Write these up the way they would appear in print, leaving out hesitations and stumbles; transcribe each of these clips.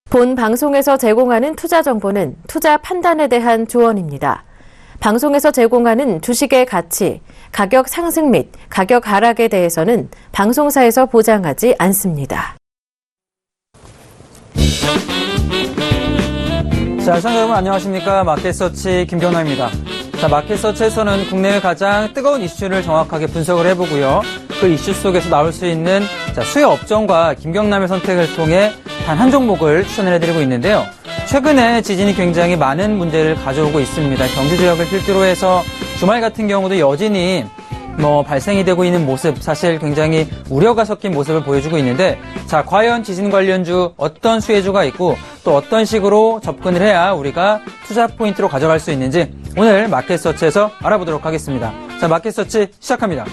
본 방송에서 제공하는 투자 정보는 투자 판단에 대한 조언입니다. 방송에서 제공하는 주식의 가치, 가격 상승 및 가격 하락에 대해서는 방송사에서 보장하지 않습니다. 자, 시청자 여러분 안녕하십니까? 마켓서치 김경남입니다. 자, 마켓서치에서는 국내의 가장 뜨거운 이슈를 정확하게 분석을 해보고요. 그 이슈 속에서 나올 수 있는 수요 업종과 김경남의 선택을 통해 단 한 종목을 추천을 해드리고 있는데요. 최근에 지진이 굉장히 많은 문제를 가져오고 있습니다. 경주 지역을 필두로 해서 주말 같은 경우도 여진이 발생이 되고 있는 모습, 사실 굉장히 우려가 섞인 모습을 보여주고 있는데, 자, 과연 지진 관련주 어떤 수혜주가 있고 또 어떤 식으로 접근을 해야 우리가 투자 포인트로 가져갈 수 있는지 오늘 마켓서치에서 알아보도록 하겠습니다. 자, 마켓서치 시작합니다.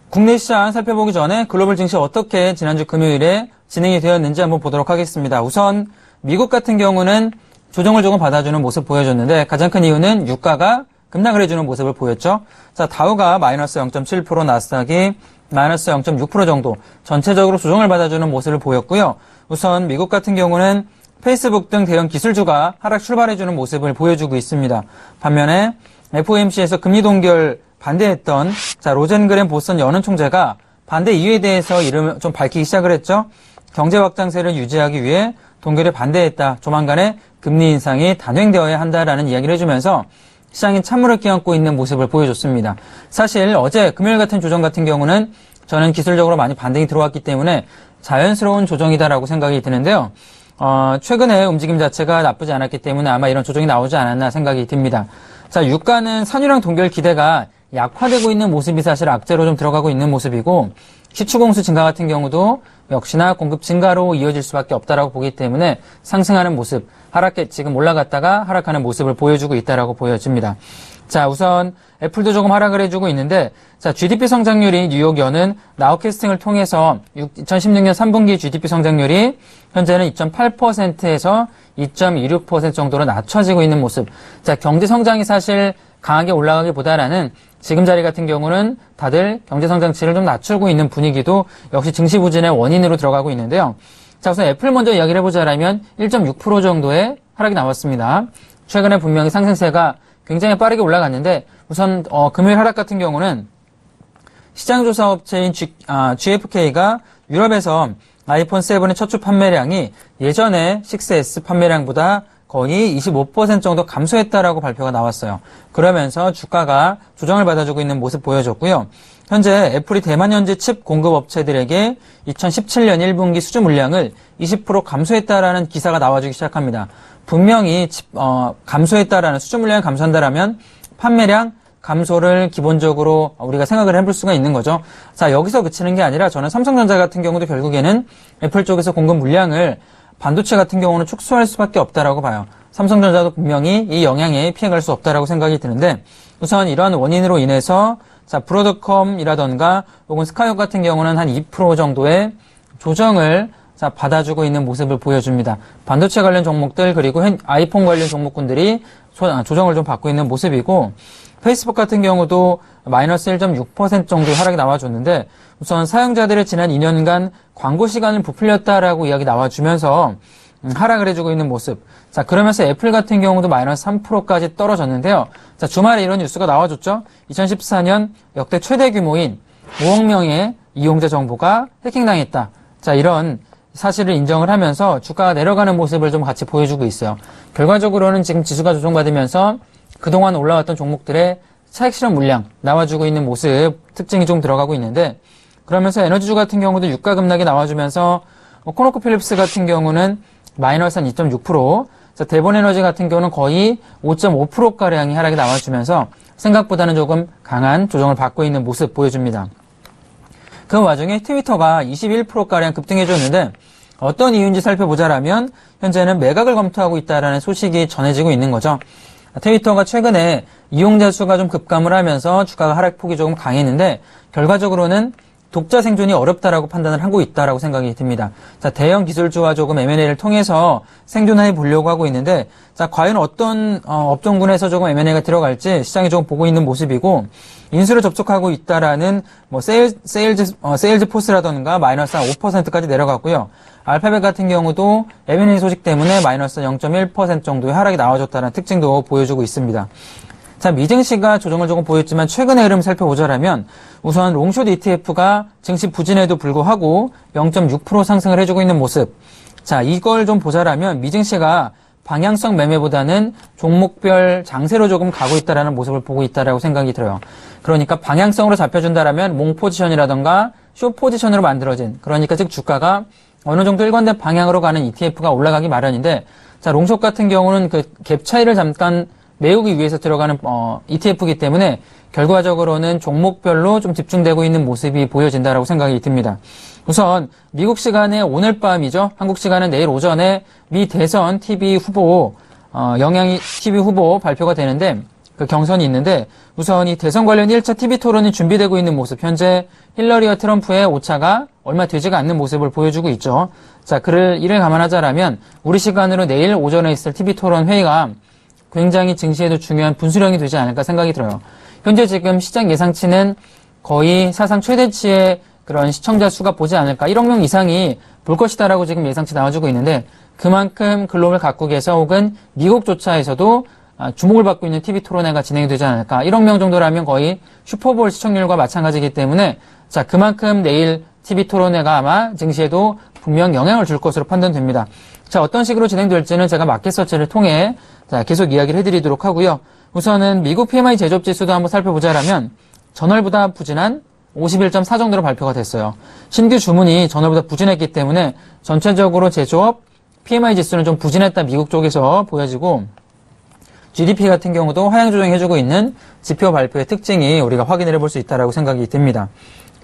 국내 시장 살펴보기 전에 글로벌 증시 어떻게 지난주 금요일에 진행이 되었는지 한번 보도록 하겠습니다. 우선 미국 같은 경우는 조정을 조금 받아주는 모습 보여줬는데 가장 큰 이유는 유가가 급락을 해주는 모습을 보였죠. 자, 다우가 마이너스 0.7%, 나스닥이 마이너스 0.6% 정도 전체적으로 조정을 받아주는 모습을 보였고요. 우선 미국 같은 경우는 페이스북 등 대형 기술주가 하락 출발해주는 모습을 보여주고 있습니다. 반면에 FOMC에서 금리 동결 반대했던 로젠그램 보스턴 연은 총재가 반대 이유에 대해서 이름을 좀 밝히기 시작을 했죠. 경제 확장세를 유지하기 위해 동결에 반대했다. 조만간에 금리 인상이 단행되어야 한다라는 이야기를 해주면서 시장이 찬물을 끼얹고 있는 모습을 보여줬습니다. 사실 어제 금요일 같은 조정 같은 경우는 저는 기술적으로 많이 반등이 들어왔기 때문에 자연스러운 조정이다라고 생각이 드는데요. 최근에 움직임 자체가 나쁘지 않았기 때문에 아마 이런 조정이 나오지 않았나 생각이 듭니다. 자, 유가는 산유랑 동결 기대가 약화되고 있는 모습이 사실 악재로 좀 들어가고 있는 모습이고, 시추공수 증가 같은 경우도 역시나 공급 증가로 이어질 수밖에 없다라고 보기 때문에 상승하는 모습, 지금 올라갔다가 하락하는 모습을 보여주고 있다라고 보여집니다. 자, 우선 애플도 조금 하락을 해주고 있는데, 자, GDP 성장률이 뉴욕 연은 나우캐스팅을 통해서 2016년 3분기 GDP 성장률이 현재는 2.8%에서 2.26% 정도로 낮춰지고 있는 모습. 자, 경제 성장이 사실 강하게 올라가기보다는 지금 자리 같은 경우는 다들 경제 성장치를 좀 낮추고 있는 분위기도 역시 증시 부진의 원인으로 들어가고 있는데요. 자, 우선 애플 먼저 이야기를 해보자면 1.6% 정도의 하락이 나왔습니다. 최근에 분명히 상승세가 굉장히 빠르게 올라갔는데, 우선 금요일 하락 같은 경우는 시장조사 업체인 GfK가 유럽에서 아이폰 7의 첫 주 판매량이 예전에 6S 판매량보다 거의 25% 정도 감소했다라고 발표가 나왔어요. 그러면서 주가가 조정을 받아주고 있는 모습 보여줬고요. 현재 애플이 대만 현지 칩 공급 업체들에게 2017년 1분기 수주 물량을 20% 감소했다라는 기사가 나와주기 시작합니다. 분명히 감소했다라는 수주 물량이 감소한다라면 판매량 감소를 기본적으로 우리가 생각을 해볼 수가 있는 거죠. 자, 여기서 그치는 게 아니라 저는 삼성전자 같은 경우도 결국에는 애플 쪽에서 공급 물량을 반도체 같은 경우는 축소할 수밖에 없다라고 봐요. 삼성전자도 분명히 이 영향에 피해갈 수 없다라고 생각이 드는데, 우선 이러한 원인으로 인해서 브로드컴이라던가 혹은 스카이업 같은 경우는 한 2% 정도의 조정을 받아주고 있는 모습을 보여줍니다. 반도체 관련 종목들 그리고 아이폰 관련 종목군들이 조정을 좀 받고 있는 모습이고, 페이스북 같은 경우도 마이너스 1.6% 정도 하락이 나와줬는데, 우선 사용자들의 지난 2년간 광고 시간을 부풀렸다라고 이야기 나와주면서 하락을 해주고 있는 모습. 자, 그러면서 애플 같은 경우도 마이너스 3%까지 떨어졌는데요. 자, 주말에 이런 뉴스가 나와줬죠. 2014년 역대 최대 규모인 5억 명의 이용자 정보가 해킹당했다. 자, 이런 사실을 인정을 하면서 주가가 내려가는 모습을 좀 같이 보여주고 있어요. 결과적으로는 지금 지수가 조정받으면서 그동안 올라왔던 종목들의 차익 실현 물량 나와주고 있는 모습 특징이 좀 들어가고 있는데, 그러면서 에너지주 같은 경우도 유가 급락이 나와주면서 코노코필립스 같은 경우는 마이너스 한 2.6%, 대본에너지 같은 경우는 거의 5.5%가량이 하락이 나와주면서 생각보다는 조금 강한 조정을 받고 있는 모습 보여줍니다. 그 와중에 트위터가 21%가량 급등해줬는데, 어떤 이유인지 살펴보자라면 현재는 매각을 검토하고 있다는 소식이 전해지고 있는 거죠. 트위터가 최근에 이용자 수가 좀 급감을 하면서 주가가 하락폭이 조금 강했는데, 결과적으로는 독자 생존이 어렵다라고 판단을 하고 있다라고 생각이 듭니다. 자, 대형 기술주와 조금 M&A를 통해서 생존해 보려고 하고 있는데, 자, 과연 어떤 업종군에서 조금 M&A가 들어갈지 시장이 조금 보고 있는 모습이고, 인수를 접촉하고 있다라는 뭐 세일즈 포스라던가 마이너스 한 5%까지 내려갔고요. 알파벳 같은 경우도 M&A 소식 때문에 마이너스 0.1% 정도의 하락이 나와줬다는 특징도 보여주고 있습니다. 자, 미증시가 조정을 조금 보였지만 최근의 흐름 살펴보자라면 우선 롱숏 ETF가 증시 부진에도 불구하고 0.6% 상승을 해주고 있는 모습. 자, 이걸 좀 보자라면 미증시가 방향성 매매보다는 종목별 장세로 조금 가고 있다라는 모습을 보고 있다라고 생각이 들어요. 그러니까 방향성으로 잡혀준다라면 롱 포지션이라던가 숏 포지션으로 만들어진, 그러니까 즉 주가가 어느 정도 일관된 방향으로 가는 ETF가 올라가기 마련인데, 자, 롱숏 같은 경우는 그 갭 차이를 잠깐 메우기 위해서 들어가는 ETF이기 때문에 결과적으로는 종목별로 좀 집중되고 있는 모습이 보여진다라고 생각이 듭니다. 우선 미국 시간에 오늘 밤이죠. 한국 시간은 내일 오전에 미 대선 TV 후보 TV 후보 발표가 되는데 그 경선이 있는데 우선 이 대선 관련 1차 TV 토론이 준비되고 있는 모습, 현재 힐러리와 트럼프의 오차가 얼마 되지가 않는 모습을 보여주고 있죠. 자, 이를 감안하자라면 우리 시간으로 내일 오전에 있을 TV 토론 회의가 굉장히 증시에도 중요한 분수령이 되지 않을까 생각이 들어요. 현재 지금 시장 예상치는 거의 사상 최대치의 그런 시청자 수가 보지 않을까, 1억 명 이상이 볼 것이다라고 지금 예상치 나와주고 있는데, 그만큼 글로벌 각국에서 혹은 미국조차에서도 주목을 받고 있는 TV 토론회가 진행이 되지 않을까. 1억 명 정도라면 거의 슈퍼볼 시청률과 마찬가지이기 때문에, 자, 그만큼 내일 TV 토론회가 아마 증시에도 분명 영향을 줄 것으로 판단됩니다. 자, 어떤 식으로 진행될지는 제가 마켓 서치를 통해 계속 이야기를 해드리도록 하고요. 우선은 미국 PMI 제조업 지수도 한번 살펴보자라면 전월보다 부진한 51.4 정도로 발표가 됐어요. 신규 주문이 전월보다 부진했기 때문에 전체적으로 제조업 PMI 지수는 좀 부진했다 미국 쪽에서 보여지고, GDP 같은 경우도 하향 조정해주고 있는 지표 발표의 특징이 우리가 확인을 해볼 수 있다라고 생각이 듭니다.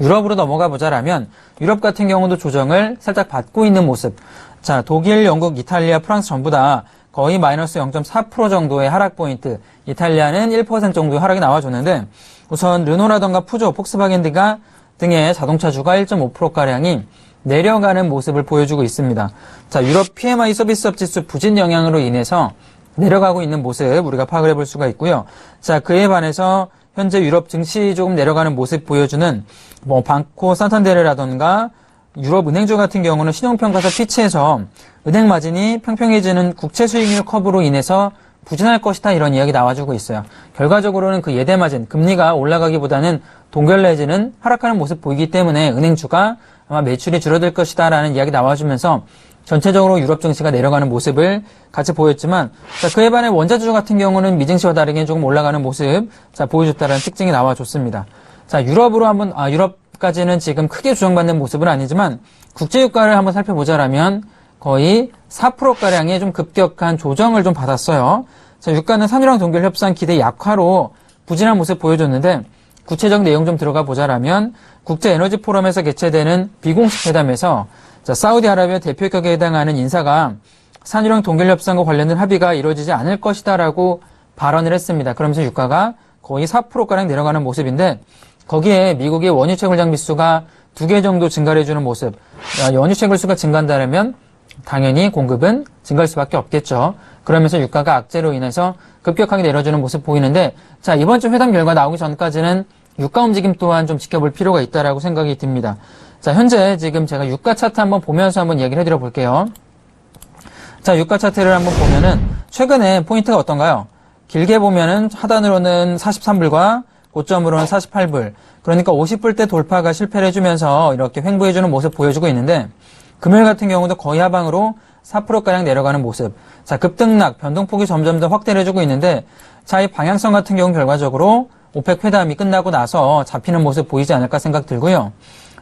유럽으로 넘어가 보자라면 유럽 같은 경우도 조정을 살짝 받고 있는 모습. 자, 독일, 영국, 이탈리아, 프랑스 전부 다 거의 마이너스 0.4% 정도의 하락 포인트, 이탈리아는 1% 정도의 하락이 나와줬는데, 우선 르노라던가 푸조, 폭스바겐 등의 자동차주가 1.5%가량이 내려가는 모습을 보여주고 있습니다. 자, 유럽 PMI 서비스업 지수 부진 영향으로 인해서 내려가고 있는 모습 우리가 파악을 해볼 수가 있고요. 자, 그에 반해서 현재 유럽 증시 조금 내려가는 모습 보여주는 뭐 방코 산탄데르라던가 유럽 은행주 같은 경우는 신용평가사 피치에서 은행 마진이 평평해지는 국채 수익률 커브로 인해서 부진할 것이다, 이런 이야기 나와주고 있어요. 결과적으로는 그 예대 마진, 금리가 올라가기보다는 동결 내지는 하락하는 모습 보이기 때문에 은행주가 아마 매출이 줄어들 것이다 라는 이야기 나와주면서 전체적으로 유럽 증시가 내려가는 모습을 같이 보였지만, 자, 그에 반해 원자주 같은 경우는 미증시와 다르게 조금 올라가는 모습, 자, 보여줬다는 특징이 나와줬습니다. 자, 유럽까지는 지금 크게 조정받는 모습은 아니지만 국제유가를 한번 살펴보자라면 거의 4%가량의 좀 급격한 조정을 좀 받았어요. 자, 유가는 산유랑 동결 협상 기대 약화로 부진한 모습 보여줬는데, 구체적 내용 좀 들어가 보자라면 국제에너지 포럼에서 개최되는 비공식 회담에서, 자, 사우디아라비아 대표격에 해당하는 인사가 산유랑 동결 협상과 관련된 합의가 이루어지지 않을 것이다라고 발언을 했습니다. 그러면서 유가가 거의 4%가량 내려가는 모습인데, 거기에 미국의 원유 채굴장 비수가 2개 정도 증가를 해주는 모습. 원유 채굴수가 증가한다면 당연히 공급은 증가할 수밖에 없겠죠. 그러면서 유가가 악재로 인해서 급격하게 내려주는 모습 보이는데, 자, 이번 주 회담 결과 나오기 전까지는 유가 움직임 또한 좀 지켜볼 필요가 있다라고 생각이 듭니다. 자, 현재 지금 제가 유가 차트 한번 보면서 한번 얘기를 해드려 볼게요. 자, 유가 차트를 한번 보면은 최근에 포인트가 어떤가요? 길게 보면은 하단으로는 43불과 고점으로는 48불. 그러니까 50불대 돌파가 실패를 해주면서 이렇게 횡보해주는 모습 보여주고 있는데, 금요일 같은 경우도 거의 하방으로 4%가량 내려가는 모습. 자, 급등락, 변동폭이 점점 더 확대를 해주고 있는데, 자, 이 방향성 같은 경우는 결과적으로 오펙 회담이 끝나고 나서 잡히는 모습 보이지 않을까 생각 들고요.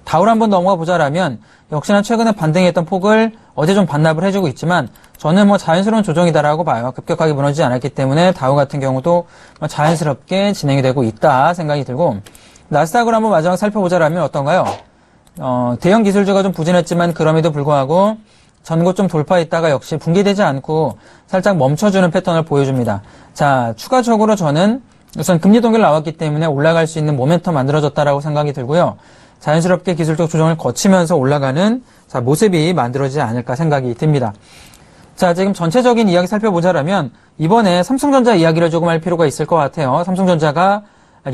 다우를 한번 넘어가 보자라면 역시나 최근에 반등했던 폭을 어제 좀 반납을 해주고 있지만, 저는 뭐 자연스러운 조정이다라고 봐요. 급격하게 무너지지 않았기 때문에 다우 같은 경우도 자연스럽게 진행이 되고 있다 생각이 들고, 나스닥을 한번 마지막 살펴보자라면 어떤가요? 대형 기술주가 좀 부진했지만 그럼에도 불구하고 전고 좀 돌파했다가 역시 붕괴되지 않고 살짝 멈춰주는 패턴을 보여줍니다. 자, 추가적으로 저는 우선 금리 동결 나왔기 때문에 올라갈 수 있는 모멘텀 만들어졌다라고 생각이 들고요. 자연스럽게 기술적 조정을 거치면서 올라가는 모습이 만들어지지 않을까 생각이 듭니다. 자, 지금 전체적인 이야기 살펴보자라면 이번에 삼성전자 이야기를 조금 할 필요가 있을 것 같아요. 삼성전자가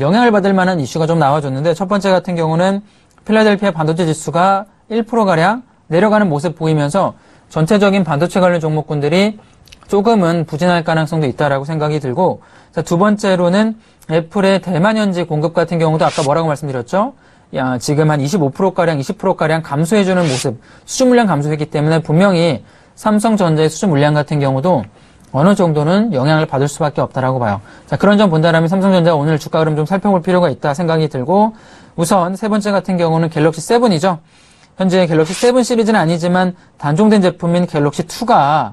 영향을 받을 만한 이슈가 좀 나와줬는데 첫 번째 같은 경우는 필라델피아 반도체 지수가 1%가량 내려가는 모습 보이면서 전체적인 반도체 관련 종목군들이 조금은 부진할 가능성도 있다라고 생각이 들고, 자, 두 번째로는 애플의 대만 현지 공급 같은 경우도 아까 뭐라고 말씀드렸죠? 지금 한 25%가량, 20%가량 감소해주는 모습, 수주 물량 감소했기 때문에 분명히 삼성전자의 수주 물량 같은 경우도 어느 정도는 영향을 받을 수밖에 없다라고 봐요. 자, 그런 점 본다라면 삼성전자 오늘 주가 흐름 좀 살펴볼 필요가 있다 생각이 들고, 우선 세 번째 같은 경우는 갤럭시 7이죠. 현재 갤럭시 7 시리즈는 아니지만 단종된 제품인 갤럭시 2가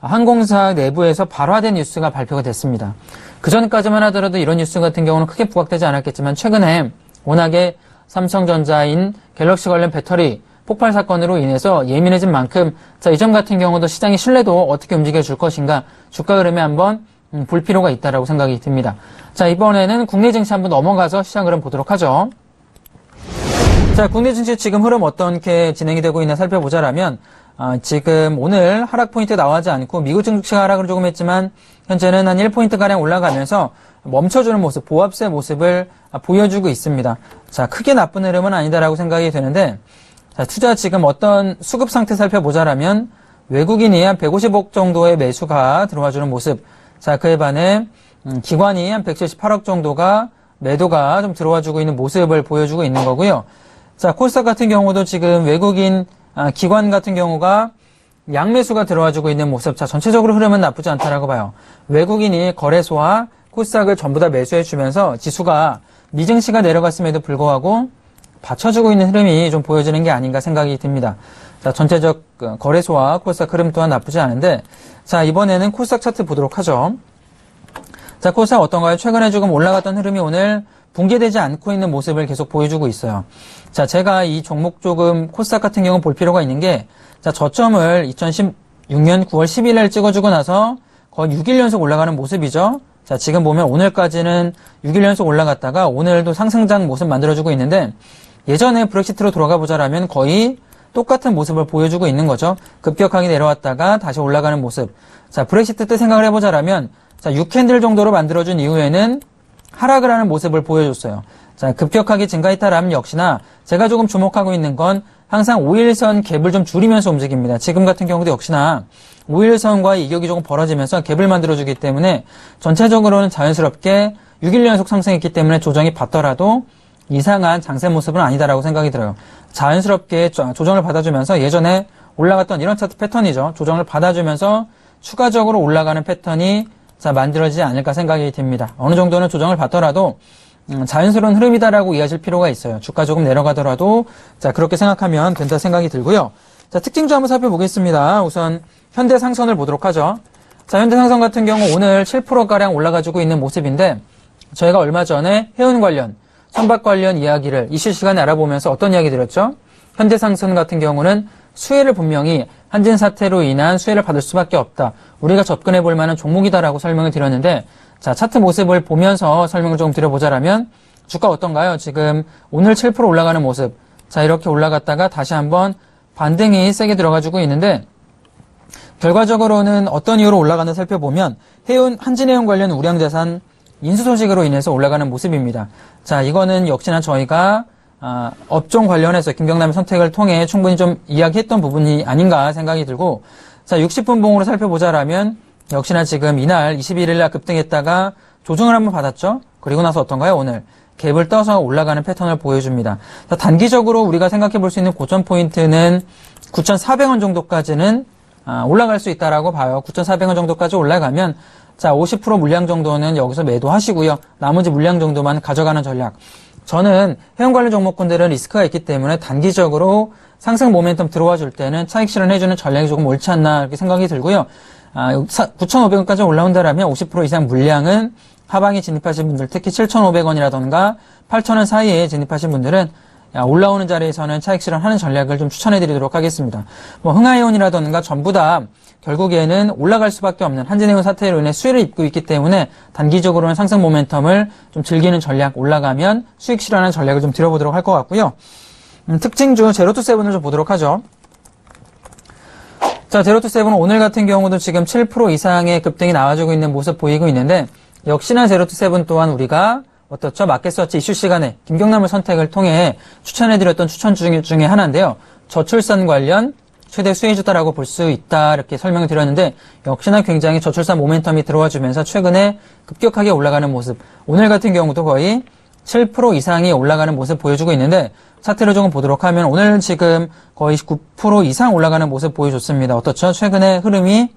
항공사 내부에서 발화된 뉴스가 발표가 됐습니다. 그전까지만 하더라도 이런 뉴스 같은 경우는 크게 부각되지 않았겠지만 최근에 워낙에 삼성전자인 갤럭시 관련 배터리 폭발 사건으로 인해서 예민해진 만큼 자, 이 점 같은 경우도 시장의 신뢰도 어떻게 움직여줄 것인가 주가 흐름에 한번 볼 필요가 있다라고 생각이 듭니다. 자, 이번에는 국내 증시 한번 넘어가서 시장 흐름 보도록 하죠. 자, 국내 증시 지금 흐름 어떻게 진행이 되고 있나 살펴보자라면 지금 오늘 하락 포인트 나오지 않고 미국 증시가 하락을 조금 했지만 현재는 한 1포인트가량 올라가면서 멈춰주는 모습, 보합세 모습을 보여주고 있습니다. 자, 크게 나쁜 흐름은 아니다라고 생각이 되는데, 자, 투자 지금 어떤 수급 상태 살펴보자라면 외국인이 한 150억 정도의 매수가 들어와주는 모습, 자, 그에 반해 기관이 한 178억 정도가 매도가 좀 들어와주고 있는 모습을 보여주고 있는 거고요. 자, 코스닥 같은 경우도 지금 외국인 기관 같은 경우가 양매수가 들어와주고 있는 모습. 자, 전체적으로 흐름은 나쁘지 않다라고 봐요. 외국인이 거래소와 코스닥을 전부 다 매수해주면서 지수가 미증시가 내려갔음에도 불구하고 받쳐주고 있는 흐름이 좀 보여지는 게 아닌가 생각이 듭니다. 자, 전체적 거래소와 코스닥 흐름 또한 나쁘지 않은데, 자, 이번에는 코스닥 차트 보도록 하죠. 자, 코스닥 어떤가요? 최근에 조금 올라갔던 흐름이 오늘 붕괴되지 않고 있는 모습을 계속 보여주고 있어요. 자, 제가 이 종목 조금 코스닥 같은 경우 볼 필요가 있는 게, 자, 저점을 2016년 9월 10일 날 찍어주고 나서 거의 6일 연속 올라가는 모습이죠. 자, 지금 보면 오늘까지는 6일 연속 올라갔다가 오늘도 상승장 모습 만들어주고 있는데, 예전에 브렉시트로 돌아가 보자라면 거의 똑같은 모습을 보여주고 있는 거죠. 급격하게 내려왔다가 다시 올라가는 모습. 자, 브렉시트 때 생각을 해보자라면, 자, 6캔들 정도로 만들어준 이후에는 하락을 하는 모습을 보여줬어요. 자, 급격하게 증가했다라면 역시나 제가 조금 주목하고 있는 건 항상 5일선 갭을 좀 줄이면서 움직입니다. 지금 같은 경우도 역시나 5일선과의 이격이 조금 벌어지면서 갭을 만들어주기 때문에 전체적으로는 자연스럽게 6일 연속 상승했기 때문에 조정이 받더라도 이상한 장세 모습은 아니다라고 생각이 들어요. 자연스럽게 조정을 받아주면서 예전에 올라갔던 이런 차트 패턴이죠. 조정을 받아주면서 추가적으로 올라가는 패턴이 자, 만들어지지 않을까 생각이 듭니다. 어느 정도는 조정을 받더라도 자연스러운 흐름이다라고 이해하실 필요가 있어요. 주가 조금 내려가더라도 자, 그렇게 생각하면 된다 생각이 들고요. 자, 특징주 한번 살펴보겠습니다. 우선 현대상선을 보도록 하죠. 자, 현대상선 같은 경우 오늘 7%가량 올라가지고 있는 모습인데 저희가 얼마 전에 해운 관련, 선박 관련 이야기를 이슈 시간에 알아보면서 어떤 이야기 드렸죠? 현대상선 같은 경우는 수혜를 분명히 한진 사태로 인한 수혜를 받을 수밖에 없다. 우리가 접근해 볼 만한 종목이다라고 설명을 드렸는데, 자, 차트 모습을 보면서 설명을 좀 드려보자라면 주가 어떤가요? 지금 오늘 7% 올라가는 모습. 자, 이렇게 올라갔다가 다시 한번 반등이 세게 들어가지고 있는데, 결과적으로는 어떤 이유로 올라가는지 살펴보면 한진해운 관련 우량자산 인수 소식으로 인해서 올라가는 모습입니다. 자, 이거는 역시나 저희가 업종 관련해서 김경남의 선택을 통해 충분히 좀 이야기했던 부분이 아닌가 생각이 들고, 자, 60분 봉으로 살펴보자라면 역시나 지금 이날 21일 날 급등했다가 조정을 한번 받았죠. 그리고 나서 어떤가요? 오늘 갭을 떠서 올라가는 패턴을 보여줍니다. 자, 단기적으로 우리가 생각해 볼 수 있는 고점 포인트는 9,400원 정도까지는 올라갈 수 있다라고 봐요. 9,400원 정도까지 올라가면 자, 50% 물량 정도는 여기서 매도하시고요. 나머지 물량 정도만 가져가는 전략. 저는 해운 관련 종목군들은 리스크가 있기 때문에 단기적으로 상승 모멘텀 들어와 줄 때는 차익 실현해주는 전략이 조금 옳지 않나 이렇게 생각이 들고요. 9,500원까지 올라온다라면 50% 이상 물량은 하방에 진입하신 분들, 특히 7,500원이라던가 8,000원 사이에 진입하신 분들은 올라오는 자리에서는 차익 실현하는 전략을 좀 추천해드리도록 하겠습니다. 뭐 흥하해운이라던가 전부 다 결국에는 올라갈 수밖에 없는 한진해운 사태로 인해 수혜를 입고 있기 때문에 단기적으로는 상승 모멘텀을 좀 즐기는 전략, 올라가면 수익 실현하는 전략을 좀 들어보도록 할 것 같고요. 특징주 제로투세븐을 좀 보도록 하죠. 자, 제로투세븐은 오늘 같은 경우도 지금 7% 이상의 급등이 나와주고 있는 모습 보이고 있는데, 역시나 제로투세븐 또한 우리가 어떻죠? 마켓서치 이슈 시간에 김경남을 선택을 통해 추천해드렸던 추천 중에 하나인데요. 저출산 관련 최대 수혜주다라고 볼 수 있다, 이렇게 설명을 드렸는데, 역시나 굉장히 저출산 모멘텀이 들어와주면서 최근에 급격하게 올라가는 모습, 오늘 같은 경우도 거의 7% 이상이 올라가는 모습 보여주고 있는데, 차트를 조금 보도록 하면 오늘 지금 거의 9% 이상 올라가는 모습 보여줬습니다. 어떻죠? 최근에 흐름이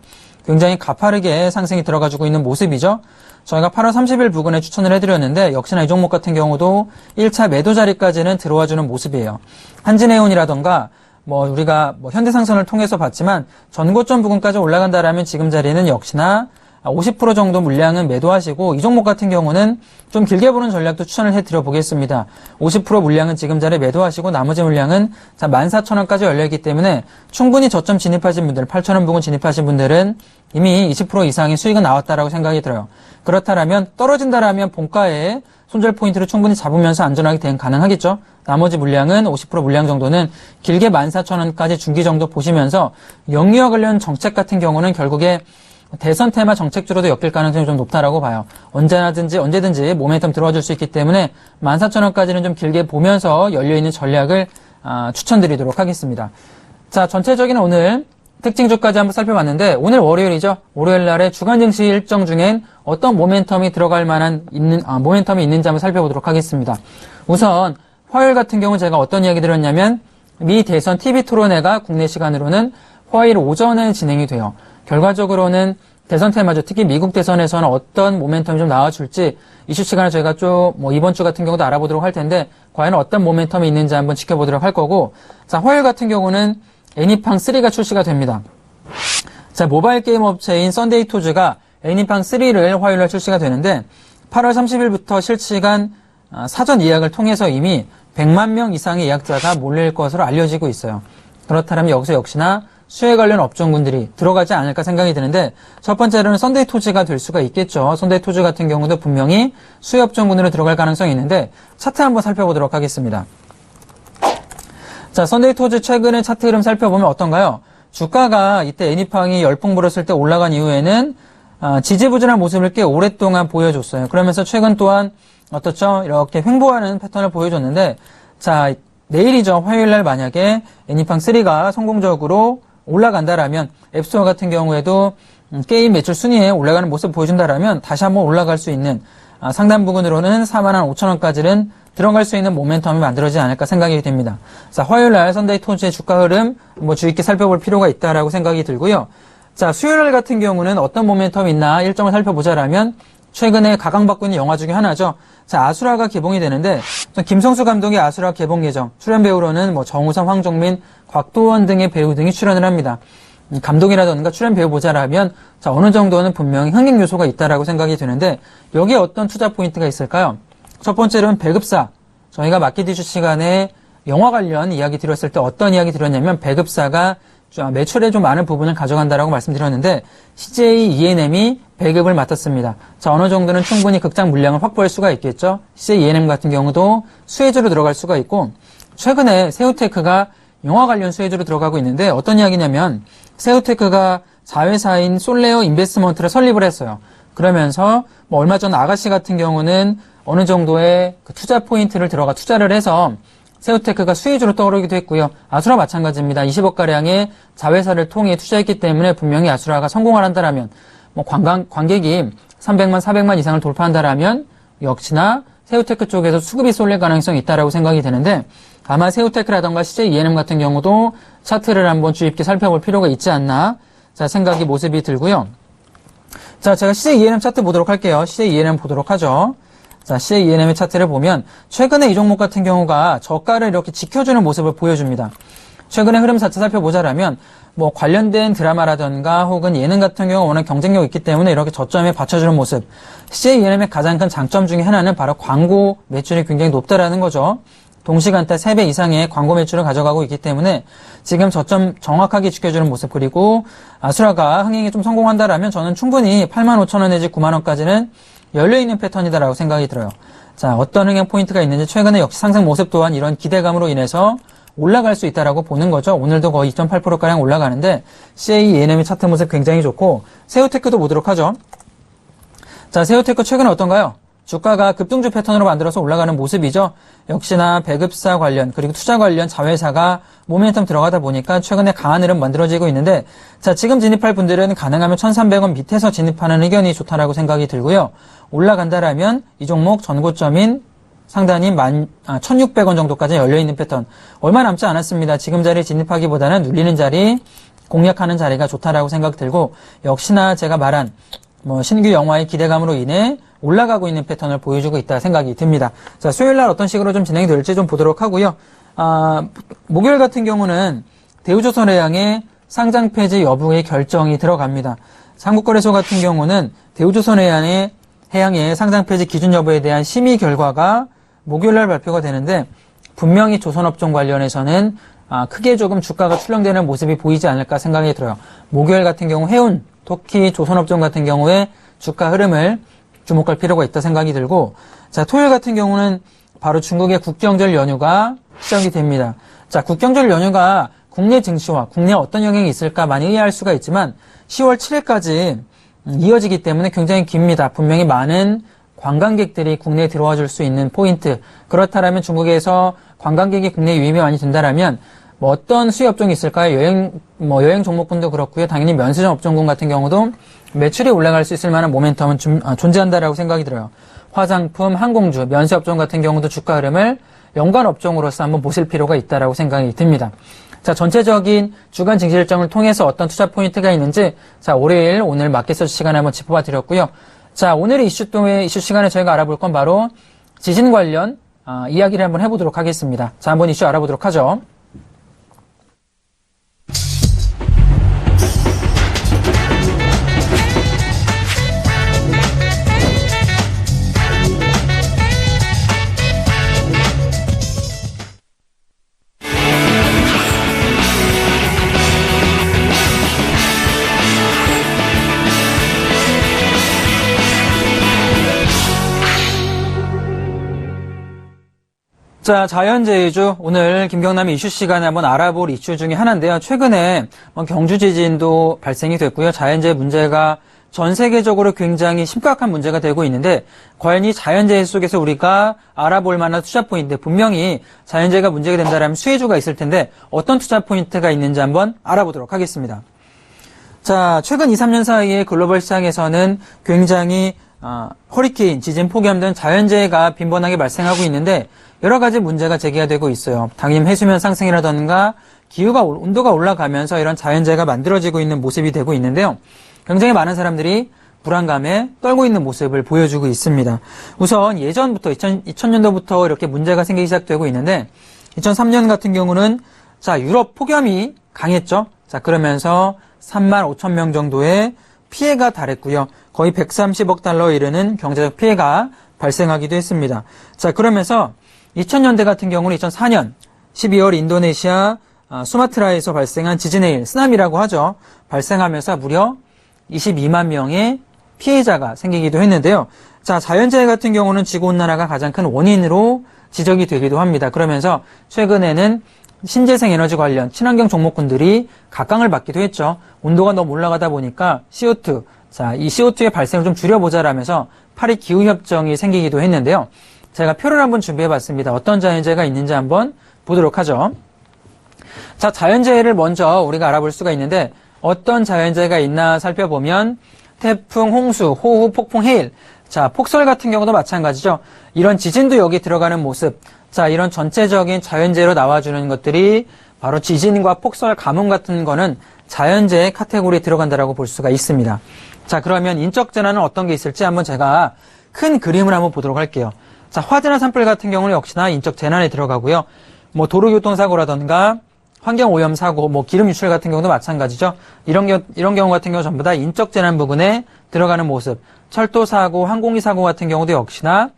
굉장히 가파르게 상승이 들어가지고 있는 모습이죠. 저희가 8월 30일 부근에 추천을 해드렸는데, 역시나 이 종목 같은 경우도 1차 매도 자리까지는 들어와주는 모습이에요. 한진해운이라던가 우리가 현대상선을 통해서 봤지만 전고점 부근까지 올라간다라면 지금 자리는 역시나 50% 정도 물량은 매도하시고, 이 종목 같은 경우는 좀 길게 보는 전략도 추천을 해드려 보겠습니다. 50% 물량은 지금 자리에 매도하시고 나머지 물량은 14,000원까지 열려있기 때문에 충분히 저점 진입하신 분들, 8,000원 부근 진입하신 분들은 이미 20% 이상의 수익은 나왔다라고 생각이 들어요. 그렇다라면 떨어진다라면 본가에 손절 포인트를 충분히 잡으면서 안전하게 대응 가능하겠죠. 나머지 물량은 50% 물량 정도는 길게 14,000원까지 중기 정도 보시면서, 영유아 관련 정책 같은 경우는 결국에 대선 테마 정책주로도 엮일 가능성이 좀 높다라고 봐요. 언제든지 모멘텀 들어와줄 수 있기 때문에 14,000원까지는 좀 길게 보면서 열려있는 전략을 추천드리도록 하겠습니다. 자, 전체적인 오늘 특징주까지 한번 살펴봤는데, 오늘 월요일이죠. 월요일 날에 주간 증시 일정 중엔 어떤 모멘텀이 들어갈 만한 모멘텀이 있는지 한번 살펴보도록 하겠습니다. 우선 화요일 같은 경우 제가 어떤 이야기 드렸냐면, 미 대선 TV 토론회가 국내 시간으로는 화요일 오전에 진행이 돼요. 결과적으로는 대선 테마주, 특히 미국 대선에서는 어떤 모멘텀이 좀 나와줄지 이슈 시간에 저희가 좀 이번 주 같은 경우도 알아보도록 할 텐데, 과연 어떤 모멘텀이 있는지 한번 지켜보도록 할 거고, 자, 화요일 같은 경우는 애니팡3가 출시가 됩니다. 자, 모바일 게임 업체인 썬데이토즈가 애니팡3를 화요일날 출시가 되는데, 8월 30일부터 실시간 사전 예약을 통해서 이미 100만 명 이상의 예약자가 몰릴 것으로 알려지고 있어요. 그렇다면 여기서 역시나 수혜 관련 업종군들이 들어가지 않을까 생각이 드는데, 첫 번째로는 썬데이토즈가 될 수가 있겠죠. 썬데이토즈 같은 경우도 분명히 수혜 업종군으로 들어갈 가능성이 있는데, 차트 한번 살펴보도록 하겠습니다. 자, 썬데이토즈 최근의 차트 흐름 살펴보면 어떤가요? 주가가 이때 애니팡이 열풍 불었을 때 올라간 이후에는 지지부진한 모습을 꽤 오랫동안 보여줬어요. 그러면서 최근 또한 어떻죠? 이렇게 횡보하는 패턴을 보여줬는데, 자, 내일이죠. 화요일날 만약에 애니팡3가 성공적으로 올라간다라면, 앱스토어 같은 경우에도 게임 매출 순위에 올라가는 모습 보여준다라면 다시 한번 올라갈 수 있는, 상단 부근으로는 45,000원까지는 들어갈 수 있는 모멘텀이 만들어지지 않을까 생각이 됩니다. 자, 화요일날 썬데이토즈의 주가 흐름 주의 깊게 살펴볼 필요가 있다라고 생각이 들고요. 자, 수요일 같은 경우는 어떤 모멘텀이 있나 일정을 살펴보자라면, 최근에 각광받고 있는 영화 중에 하나죠. 자, 아수라가 개봉이 되는데, 김성수 감독의 아수라 개봉 예정, 출연 배우로는 정우성, 황정민, 곽도원 등의 배우 등이 출연을 합니다. 감독이라던가 출연 배우 보자라면, 자, 어느 정도는 분명히 흥행 요소가 있다라고 생각이 되는데, 여기에 어떤 투자 포인트가 있을까요? 첫 번째로는 배급사. 저희가 마켓 이슈 시간에 영화 관련 이야기 드렸을 때 어떤 이야기 드렸냐면, 배급사가 매출에 좀 많은 부분을 가져간다라고 말씀드렸는데, CJ E&M이 배급을 맡았습니다. 자, 어느 정도는 충분히 극장 물량을 확보할 수가 있겠죠. CJ E&M 같은 경우도 수혜주로 들어갈 수가 있고, 최근에 세우테크가 영화 관련 수혜주로 들어가고 있는데, 어떤 이야기냐면, 세우테크가 자회사인 솔레어 인베스트먼트를 설립을 했어요. 그러면서 얼마 전 아가씨 같은 경우는 어느 정도의 투자 포인트를 투자를 해서 세우테크가 수혜주로 떠오르기도 했고요. 아수라 마찬가지입니다. 20억가량의 자회사를 통해 투자했기 때문에 분명히 아수라가 성공을 한다라면, 관객이 300만, 400만 이상을 돌파한다라면 역시나 세우테크 쪽에서 수급이 쏠릴 가능성이 있다라고 생각이 되는데, 아마 세우테크라던가 CJ E&M 같은 경우도 차트를 한번 주의 깊게 살펴볼 필요가 있지 않나, 자, 생각이 모습이 들고요. 자, 제가 CJ E&M 차트 보도록 할게요. CJ E&M 보도록 하죠. 자, CJ E&M의 차트를 보면 최근에 이 종목 같은 경우가 저가를 이렇게 지켜주는 모습을 보여줍니다. 최근의 흐름 자체 살펴보자라면, 관련된 드라마라던가 혹은 예능 같은 경우가 워낙 경쟁력이 있기 때문에 이렇게 저점에 받쳐주는 모습. CJ E&M의 가장 큰 장점 중에 하나는 바로 광고 매출이 굉장히 높다라는 거죠. 동시간대 3배 이상의 광고 매출을 가져가고 있기 때문에 지금 저점 정확하게 지켜주는 모습, 그리고 아수라가 흥행에 좀 성공한다라면 저는 충분히 85,000원 내지 90,000원까지는 열려있는 패턴이다라고 생각이 들어요. 자, 어떤 흥행 포인트가 있는지 최근에 역시 상승 모습 또한 이런 기대감으로 인해서 올라갈 수 있다라고 보는 거죠. 오늘도 거의 2.8%가량 올라가는데 CA ENM의 차트 모습 굉장히 좋고 세우테크도 보도록 하죠. 자, 세우테크 최근에 어떤가요? 주가가 급등주 패턴으로 만들어서 올라가는 모습이죠. 역시나 배급사 관련 그리고 투자 관련 자회사가 모멘텀 들어가다 보니까 최근에 강한 흐름 만들어지고 있는데 자, 지금 진입할 분들은 가능하면 1,300원 밑에서 진입하는 의견이 좋다라고 생각이 들고요. 올라간다라면 이 종목 전고점인 상단이 1,600원 정도까지 열려있는 패턴. 얼마 남지 않았습니다. 지금 자리에 진입하기보다는 눌리는 자리, 공략하는 자리가 좋다라고 생각 들고 역시나 제가 말한 신규 영화의 기대감으로 인해 올라가고 있는 패턴을 보여주고 있다 생각이 듭니다. 자, 수요일날 어떤 식으로 좀 진행이 될지 좀 보도록 하고요. 목요일 같은 경우는 대우조선해양의 상장 폐지 여부의 결정이 들어갑니다. 한국거래소 같은 경우는 대우조선해양의 상장 폐지 기준 여부에 대한 심의 결과가 목요일날 발표가 되는데 분명히 조선업종 관련해서는 크게 조금 주가가 출렁되는 모습이 보이지 않을까 생각이 들어요. 목요일 같은 경우 해운, 특히 조선업종 같은 경우에 주가 흐름을 주목할 필요가 있다 생각이 들고 자, 토요일 같은 경우는 바로 중국의 국경절 연휴가 시작이 됩니다. 자, 국경절 연휴가 국내 증시와 국내에 어떤 영향이 있을까 많이 의아할 수가 있지만 10월 7일까지 이어지기 때문에 굉장히 깁니다. 분명히 많은 관광객들이 국내에 들어와 줄 수 있는 포인트. 그렇다면 중국에서 관광객이 국내에 유입이 많이 된다라면 어떤 수요 업종이 있을까요? 여행 종목군도 그렇고요. 당연히 면세점 업종군 같은 경우도 매출이 올라갈 수 있을 만한 모멘텀은 존재한다라고 생각이 들어요. 화장품, 항공주, 면세 업종 같은 경우도 주가 흐름을 연관 업종으로서 한번 보실 필요가 있다라고 생각이 듭니다. 자, 전체적인 주간 증시 일정을 통해서 어떤 투자 포인트가 있는지 자, 월요일 오늘 마켓서치 시간에 한번 짚어봐 드렸고요. 자, 오늘의 이슈 시간에 저희가 알아볼 건 바로 지진 관련 이야기를 한번 해보도록 하겠습니다. 자, 한번 이슈 알아보도록 하죠. 자, 자연재해주 오늘 김경남의 이슈 시간에 한번 알아볼 이슈 중에 하나인데요. 최근에 경주 지진도 발생이 됐고요. 자연재해 문제가 전 세계적으로 굉장히 심각한 문제가 되고 있는데 과연 이 자연재해 속에서 우리가 알아볼 만한 투자 포인트 분명히 자연재해가 문제가 된다면 수혜주가 있을 텐데 어떤 투자 포인트가 있는지 한번 알아보도록 하겠습니다. 자, 최근 2, 3년 사이에 글로벌 시장에서는 굉장히 허리케인, 지진, 폭염 등 자연재해가 빈번하게 발생하고 있는데 여러 가지 문제가 제기가 되고 있어요. 당연 해수면 상승이라던가 온도가 올라가면서 이런 자연재해가 만들어지고 있는 모습이 되고 있는데요. 굉장히 많은 사람들이 불안감에 떨고 있는 모습을 보여주고 있습니다. 우선 예전부터 2000년도부터 이렇게 문제가 생기기 시작되고 있는데 2003년 같은 경우는 자, 유럽 폭염이 강했죠. 자, 그러면서 35,000명 정도의 피해가 달했고요. 거의 130억 달러에 이르는 경제적 피해가 발생하기도 했습니다. 자, 그러면서 2000년대 같은 경우는 2004년 12월 인도네시아 수마트라에서 발생한 지진의 일, 쓰나미라고 하죠. 발생하면서 무려 22만 명의 피해자가 생기기도 했는데요. 자, 자연재해 같은 경우는 지구온난화가 가장 큰 원인으로 지적이 되기도 합니다. 그러면서 최근에는 신재생 에너지 관련 친환경 종목군들이 각광을 받기도 했죠. 온도가 너무 올라가다 보니까 CO2, 자, 이 CO2의 발생을 좀 줄여보자라면서 파리 기후협정이 생기기도 했는데요. 제가 표를 한번 준비해봤습니다. 어떤 자연재해가 있는지 한번 보도록 하죠. 자, 자연재해를 먼저 우리가 알아볼 수가 있는데 어떤 자연재해가 있나 살펴보면 태풍, 홍수, 호우, 폭풍, 해일, 자, 폭설 같은 경우도 마찬가지죠. 이런 지진도 여기 들어가는 모습, 자, 이런 전체적인 자연재해로 나와주는 것들이 바로 지진과 폭설, 가뭄 같은 거는 자연재해 카테고리에 들어간다라고 볼 수가 있습니다. 자, 그러면 인적 재난은 어떤 게 있을지 한번 제가 큰 그림을 한번 보도록 할게요. 자, 화재나 산불 같은 경우는 역시나 인적 재난에 들어가고요. 도로교통사고라던가 환경오염 사고, 기름 유출 같은 경우도 마찬가지죠. 이런 경우 같은 경우 전부 다 인적 재난 부분에 들어가는 모습. 철도 사고, 항공기 사고 같은 경우도 역시나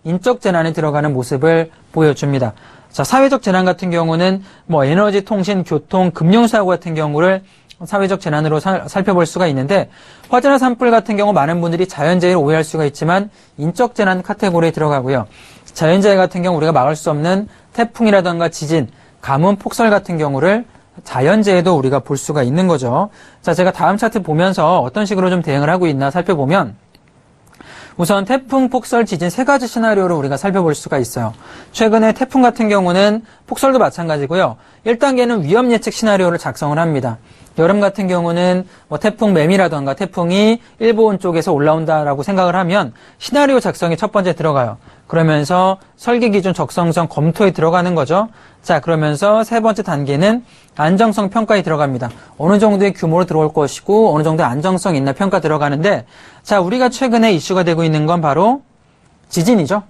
인적 재난에 들어가는 모습을 보여줍니다. 자, 사회적 재난 같은 경우는 에너지, 통신, 교통, 금융사고 같은 경우를 사회적 재난으로 살펴볼 수가 있는데 화재나 산불 같은 경우 많은 분들이 자연재해를 오해할 수가 있지만 인적 재난 카테고리에 들어가고요. 자연재해 같은 경우 우리가 막을 수 없는 태풍이라던가 지진, 가뭄, 폭설 같은 경우를 자연재해도 우리가 볼 수가 있는 거죠. 자, 제가 다음 차트 보면서 어떤 식으로 좀 대응을 하고 있나 살펴보면 우선 태풍, 폭설, 지진 세 가지 시나리오를 우리가 살펴볼 수가 있어요. 최근에 태풍 같은 경우는 폭설도 마찬가지고요. 1단계는 위험 예측 시나리오를 작성을 합니다. 여름 같은 경우는 태풍 매미라던가 태풍이 일본 쪽에서 올라온다라고 생각을 하면 시나리오 작성이 첫 번째 들어가요. 그러면서 설계 기준 적성성 검토에 들어가는 거죠. 자, 그러면서 세 번째 단계는 안정성 평가에 들어갑니다. 어느 정도의 규모로 들어올 것이고 어느 정도의 안정성이 있나 평가 들어가는데 자, 우리가 최근에 이슈가 되고 있는 건 바로 지진이죠.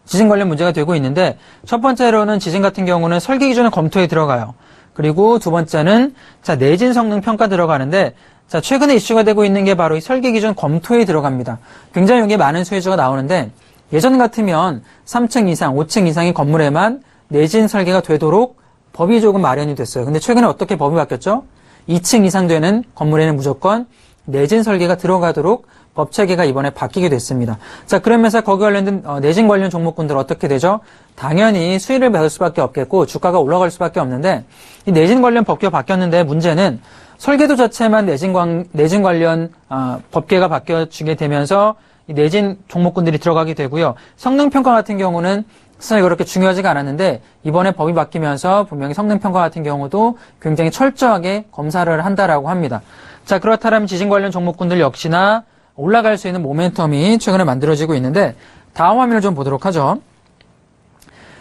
지진 관련 문제가 되고 있는데 첫 번째로는 지진 같은 경우는 설계 기준의 검토에 들어가요. 그리고 두 번째는 자, 내진 성능 평가 들어가는데 자, 최근에 이슈가 되고 있는 게 바로 이 설계 기준 검토에 들어갑니다. 굉장히 여기에 많은 수혜주가 나오는데 예전 같으면 3층 이상, 5층 이상의 건물에만 내진 설계가 되도록 법이 조금 마련이 됐어요. 근데 최근에 어떻게 법이 바뀌었죠? 2층 이상 되는 건물에는 무조건 내진 설계가 들어가도록 법 체계가 이번에 바뀌게 됐습니다. 자, 그러면서 거기 관련된 내진 관련 종목군들 어떻게 되죠? 당연히 수혜를 받을 수밖에 없겠고 주가가 올라갈 수밖에 없는데 이 내진 관련 법규가 바뀌었는데 문제는 설계도 자체만 내진 관련 법계가 바뀌어지게 되면서 이 내진 종목군들이 들어가게 되고요. 성능평가 같은 경우는 사실 그렇게 중요하지가 않았는데 이번에 법이 바뀌면서 분명히 성능평가 같은 경우도 굉장히 철저하게 검사를 한다라고 합니다. 자, 그렇다면 지진 관련 종목군들 역시나 올라갈 수 있는 모멘텀이 최근에 만들어지고 있는데 다음 화면을 좀 보도록 하죠.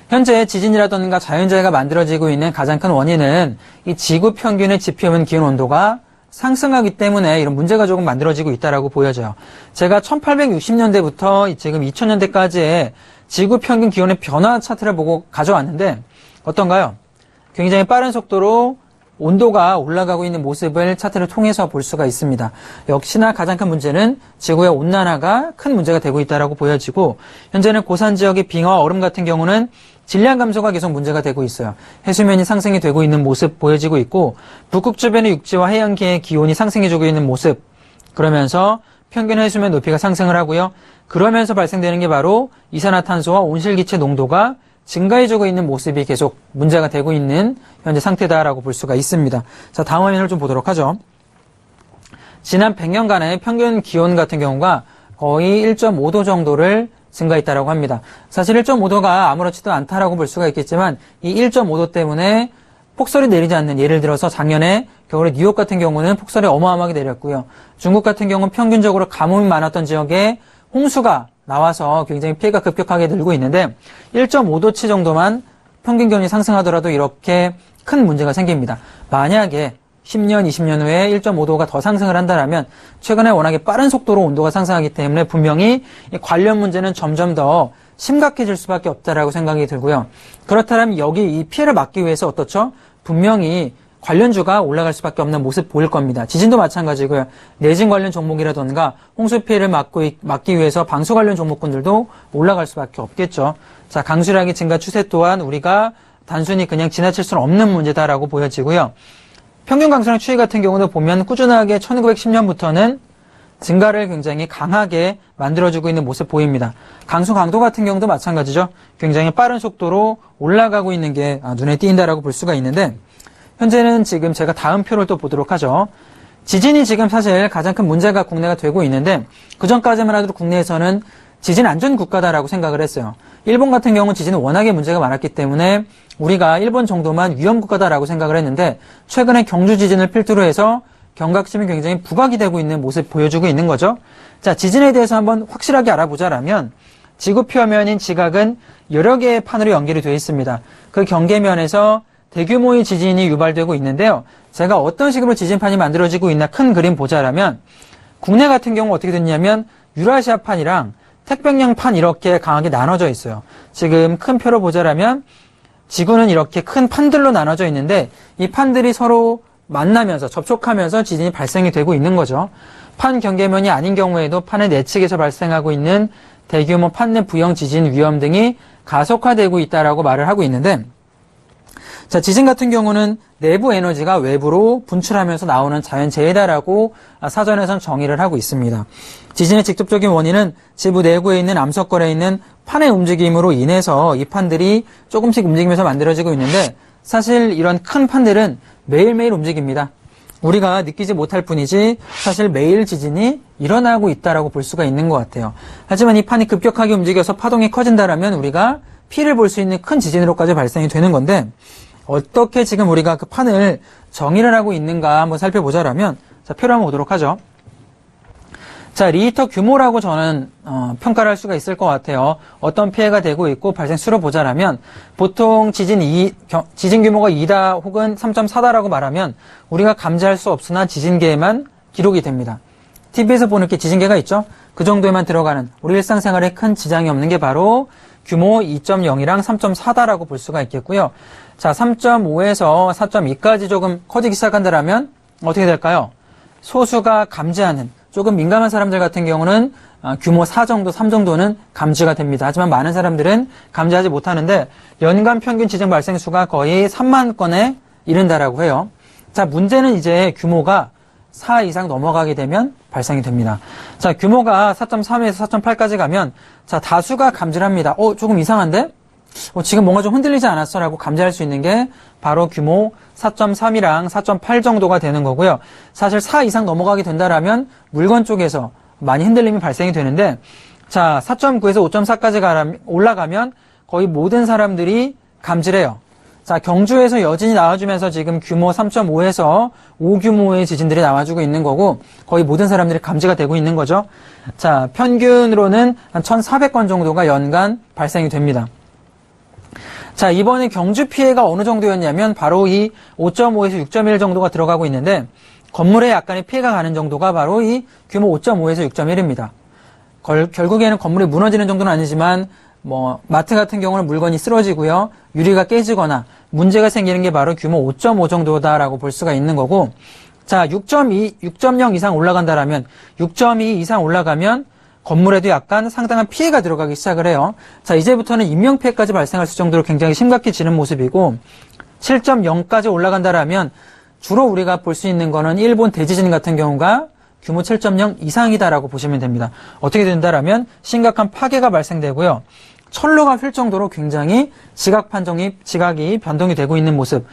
현재 지진이라든가 자연재해가 만들어지고 있는 가장 큰 원인은 이 지구 평균의 지표면 기온 온도가 상승하기 때문에 이런 문제가 조금 만들어지고 있다라고 보여져요. 제가 1860년대부터 지금 2000년대까지의 지구 평균 기온의 변화 차트를 보고 가져왔는데 어떤가요? 굉장히 빠른 속도로 온도가 올라가고 있는 모습을 차트를 통해서 볼 수가 있습니다. 역시나 가장 큰 문제는 지구의 온난화가 큰 문제가 되고 있다라고 보여지고 현재는 고산 지역의 빙하와 얼음 같은 경우는 질량 감소가 계속 문제가 되고 있어요. 해수면이 상승이 되고 있는 모습 보여지고 있고 북극 주변의 육지와 해양계의 기온이 상승해지고 있는 모습 그러면서 평균 해수면 높이가 상승을 하고요. 그러면서 발생되는 게 바로 이산화탄소와 온실기체 농도가 증가해지고 있는 모습이 계속 문제가 되고 있는 현재 상태다라고 볼 수가 있습니다. 자, 다음 화면을 좀 보도록 하죠. 지난 100년간의 평균 기온 같은 경우가 거의 1.5도 정도를 증가했다라고 합니다. 사실 1.5도가 아무렇지도 않다라고 볼 수가 있겠지만 이 1.5도 때문에 폭설이 내리지 않는 예를 들어서 작년에 겨울에 뉴욕 같은 경우는 폭설이 어마어마하게 내렸고요. 중국 같은 경우는 평균적으로 가뭄이 많았던 지역에 홍수가 나와서 굉장히 피해가 급격하게 늘고 있는데 1.5도치 정도만 평균 기온이 상승하더라도 이렇게 큰 문제가 생깁니다. 만약에 10년, 20년 후에 1.5도가 더 상승을 한다면 최근에 워낙에 빠른 속도로 온도가 상승하기 때문에 분명히 이 관련 문제는 점점 더 심각해질 수밖에 없다라고 생각이 들고요. 그렇다면 여기 이 피해를 막기 위해서 어떻죠? 분명히 관련주가 올라갈 수밖에 없는 모습 보일 겁니다. 지진도 마찬가지고요. 내진 관련 종목이라던가 홍수 피해를 막기 위해서 방수 관련 종목군들도 올라갈 수밖에 없겠죠. 자, 강수량의 증가 추세 또한 우리가 단순히 그냥 지나칠 수는 없는 문제다라고 보여지고요. 평균 강수량 추이 같은 경우도 보면 꾸준하게 1910년부터는 증가를 굉장히 강하게 만들어주고 있는 모습 보입니다. 강수 강도 같은 경우도 마찬가지죠. 굉장히 빠른 속도로 올라가고 있는 게 눈에 띄인다라고 볼 수가 있는데 현재는 지금 제가 다음 표를 또 보도록 하죠. 지진이 지금 사실 가장 큰 문제가 국내가 되고 있는데 그전까지만 하더라도 국내에서는 지진 안전 국가다라고 생각을 했어요. 일본 같은 경우는 지진은 워낙에 문제가 많았기 때문에 우리가 일본 정도만 위험 국가다라고 생각을 했는데 최근에 경주 지진을 필두로 해서 경각심이 굉장히 부각이 되고 있는 모습 보여주고 있는 거죠. 자, 지진에 대해서 한번 확실하게 알아보자라면 지구 표면인 지각은 여러 개의 판으로 연결이 되어 있습니다. 그 경계면에서 대규모의 지진이 유발되고 있는데요. 제가 어떤 식으로 지진판이 만들어지고 있나 큰 그림 보자라면 국내 같은 경우 어떻게 됐냐면 유라시아판이랑 태평양판 이렇게 강하게 나눠져 있어요. 지금 큰 표로 보자라면 지구는 이렇게 큰 판들로 나눠져 있는데 이 판들이 서로 만나면서 접촉하면서 지진이 발생이 되고 있는 거죠. 판 경계면이 아닌 경우에도 판의 내측에서 발생하고 있는 대규모 판내 부형 지진 위험 등이 가속화되고 있다라고 말을 하고 있는데 자, 지진 같은 경우는 내부 에너지가 외부로 분출하면서 나오는 자연재해다라고 사전에선 정의를 하고 있습니다. 지진의 직접적인 원인은 지구 내부에 있는 암석걸에 있는 판의 움직임으로 인해서 이 판들이 조금씩 움직이면서 만들어지고 있는데 사실 이런 큰 판들은 매일매일 움직입니다. 우리가 느끼지 못할 뿐이지 사실 매일 지진이 일어나고 있다라고 볼 수가 있는 것 같아요. 하지만 이 판이 급격하게 움직여서 파동이 커진다라면 우리가 피해를 볼 수 있는 큰 지진으로까지 발생이 되는 건데 어떻게 지금 우리가 그 판을 정의를 하고 있는가 한번 살펴보자라면 자, 표를 한번 보도록 하죠. 자, 리히터 규모라고 저는 평가를 할 수가 있을 것 같아요. 어떤 피해가 되고 있고 발생 수로 보자라면 보통 지진 규모가 2다 혹은 3.4다라고 말하면 우리가 감지할 수 없으나 지진계에만 기록이 됩니다. TV에서 보는 게 지진계가 있죠. 그 정도에만 들어가는 우리 일상생활에 큰 지장이 없는 게 바로 규모 2.0이랑 3.4다라고 볼 수가 있겠고요. 자, 3.5에서 4.2까지 조금 커지기 시작한다면 어떻게 될까요? 소수가 감지하는 조금 민감한 사람들 같은 경우는 규모 4 정도, 3 정도는 감지가 됩니다. 하지만 많은 사람들은 감지하지 못하는데 연간 평균 지진 발생 수가 거의 3만 건에 이른다라고 해요. 자, 문제는 이제 규모가 4 이상 넘어가게 되면 발생이 됩니다. 자, 규모가 4.3에서 4.8까지 가면 자, 다수가 감지를 합니다. 조금 이상한데? 지금 뭔가 좀 흔들리지 않았어? 라고 감지할 수 있는 게 바로 규모 4.3이랑 4.8 정도가 되는 거고요. 사실 4 이상 넘어가게 된다라면 물건 쪽에서 많이 흔들림이 발생이 되는데 자, 4.9에서 5.4까지 올라가면 거의 모든 사람들이 감지를 해요. 자, 경주에서 여진이 나와주면서 지금 규모 3.5에서 5 규모의 지진들이 나와주고 있는 거고 거의 모든 사람들이 감지가 되고 있는 거죠. 자, 평균으로는 한 1,400건 정도가 연간 발생이 됩니다. 자, 이번에 경주 피해가 어느 정도였냐면 바로 이 5.5에서 6.1 정도가 들어가고 있는데 건물에 약간의 피해가 가는 정도가 바로 이 규모 5.5에서 6.1입니다. 결국에는 건물이 무너지는 정도는 아니지만 마트 같은 경우는 물건이 쓰러지고요. 유리가 깨지거나 문제가 생기는 게 바로 규모 5.5 정도다라고 볼 수가 있는 거고 자, 6.2, 6.0 이상 올라간다라면 6.2 이상 올라가면 건물에도 약간 상당한 피해가 들어가기 시작을 해요. 자, 이제부터는 인명피해까지 발생할 정도로 굉장히 심각해지는 모습이고 7.0까지 올라간다라면 주로 우리가 볼 수 있는 거는 일본 대지진 같은 경우가 규모 7.0 이상이다라고 보시면 됩니다. 어떻게 된다라면 심각한 파괴가 발생되고요. 철로가 휠 정도로 굉장히 지각이 변동이 되고 있는 모습.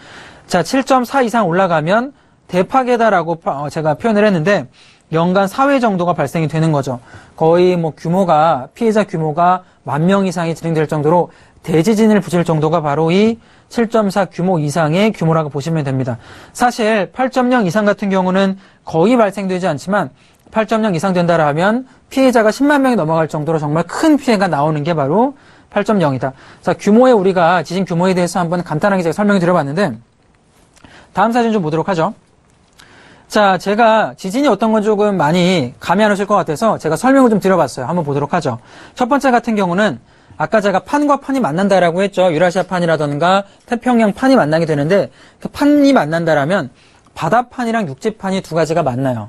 자, 7.4 이상 올라가면 대파괴다라고 제가 표현을 했는데 연간 4회 정도가 발생이 되는 거죠. 거의 피해자 규모가 10,000명 이상이 진행될 정도로 대지진을 부칠 정도가 바로 이 7.4 규모 이상의 규모라고 보시면 됩니다. 사실 8.0 이상 같은 경우는 거의 발생되지 않지만 8.0 이상 된다라 하면 피해자가 10만 명이 넘어갈 정도로 정말 큰 피해가 나오는 게 바로 8.0이다. 자, 우리가 지진 규모에 대해서 한번 간단하게 제가 설명을 드려봤는데 다음 사진 좀 보도록 하죠. 자, 제가 지진이 어떤 건 조금 많이 감이 안 오실 것 같아서 제가 설명을 좀 드려봤어요. 한번 보도록 하죠. 첫 번째 같은 경우는 아까 제가 판과 판이 만난다라고 했죠. 유라시아 판이라던가 태평양 판이 만나게 되는데 그 판이 만난다라면 바다판이랑 육지판이 두 가지가 만나요.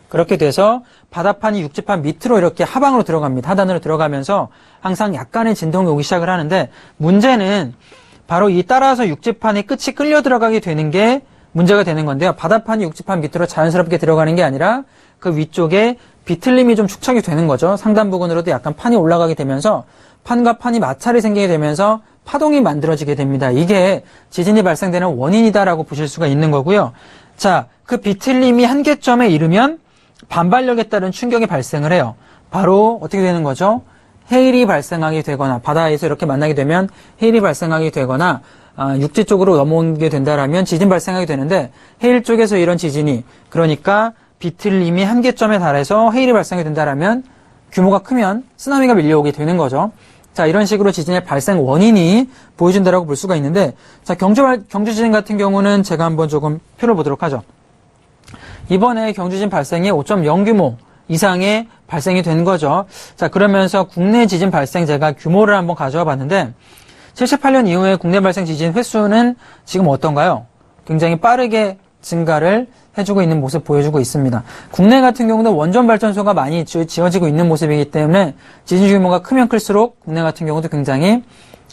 그렇게 돼서 바다판이 육지판 밑으로 이렇게 하방으로 들어갑니다. 하단으로 들어가면서 항상 약간의 진동이 오기 시작을 하는데 문제는 바로 이 따라서 육지판이 끝이 끌려 들어가게 되는 게 문제가 되는 건데요. 바다판이 육지판 밑으로 자연스럽게 들어가는 게 아니라 그 위쪽에 비틀림이 좀 축적이 되는 거죠. 상단 부근으로도 약간 판이 올라가게 되면서 판과 판이 마찰이 생기게 되면서 파동이 만들어지게 됩니다. 이게 지진이 발생되는 원인이다라고 보실 수가 있는 거고요. 자, 그 비틀림이 한계점에 이르면 반발력에 따른 충격이 발생을 해요. 바로 어떻게 되는 거죠? 해일이 발생하게 되거나 바다에서 이렇게 만나게 되면 해일이 발생하게 되거나 육지 쪽으로 넘어오게 된다라면 지진 발생하게 되는데 해일 쪽에서 이런 지진이 그러니까 비틀림이 한계점에 달해서 해일이 발생하게 된다라면 규모가 크면 쓰나미가 밀려오게 되는 거죠. 자, 이런 식으로 지진의 발생 원인이 보여준다라고 볼 수가 있는데 자, 경주 지진 같은 경우는 제가 한번 조금 표를 보도록 하죠. 이번에 경주지진 발생이 5.0 규모 이상의 발생이 된 거죠. 자, 그러면서 국내 지진 발생 제가 규모를 한번 가져와 봤는데 78년 이후에 국내 발생 지진 횟수는 지금 어떤가요? 굉장히 빠르게 증가를 해주고 있는 모습 보여주고 있습니다. 국내 같은 경우는 원전 발전소가 많이 지어지고 있는 모습이기 때문에 지진 규모가 크면 클수록 국내 같은 경우도 굉장히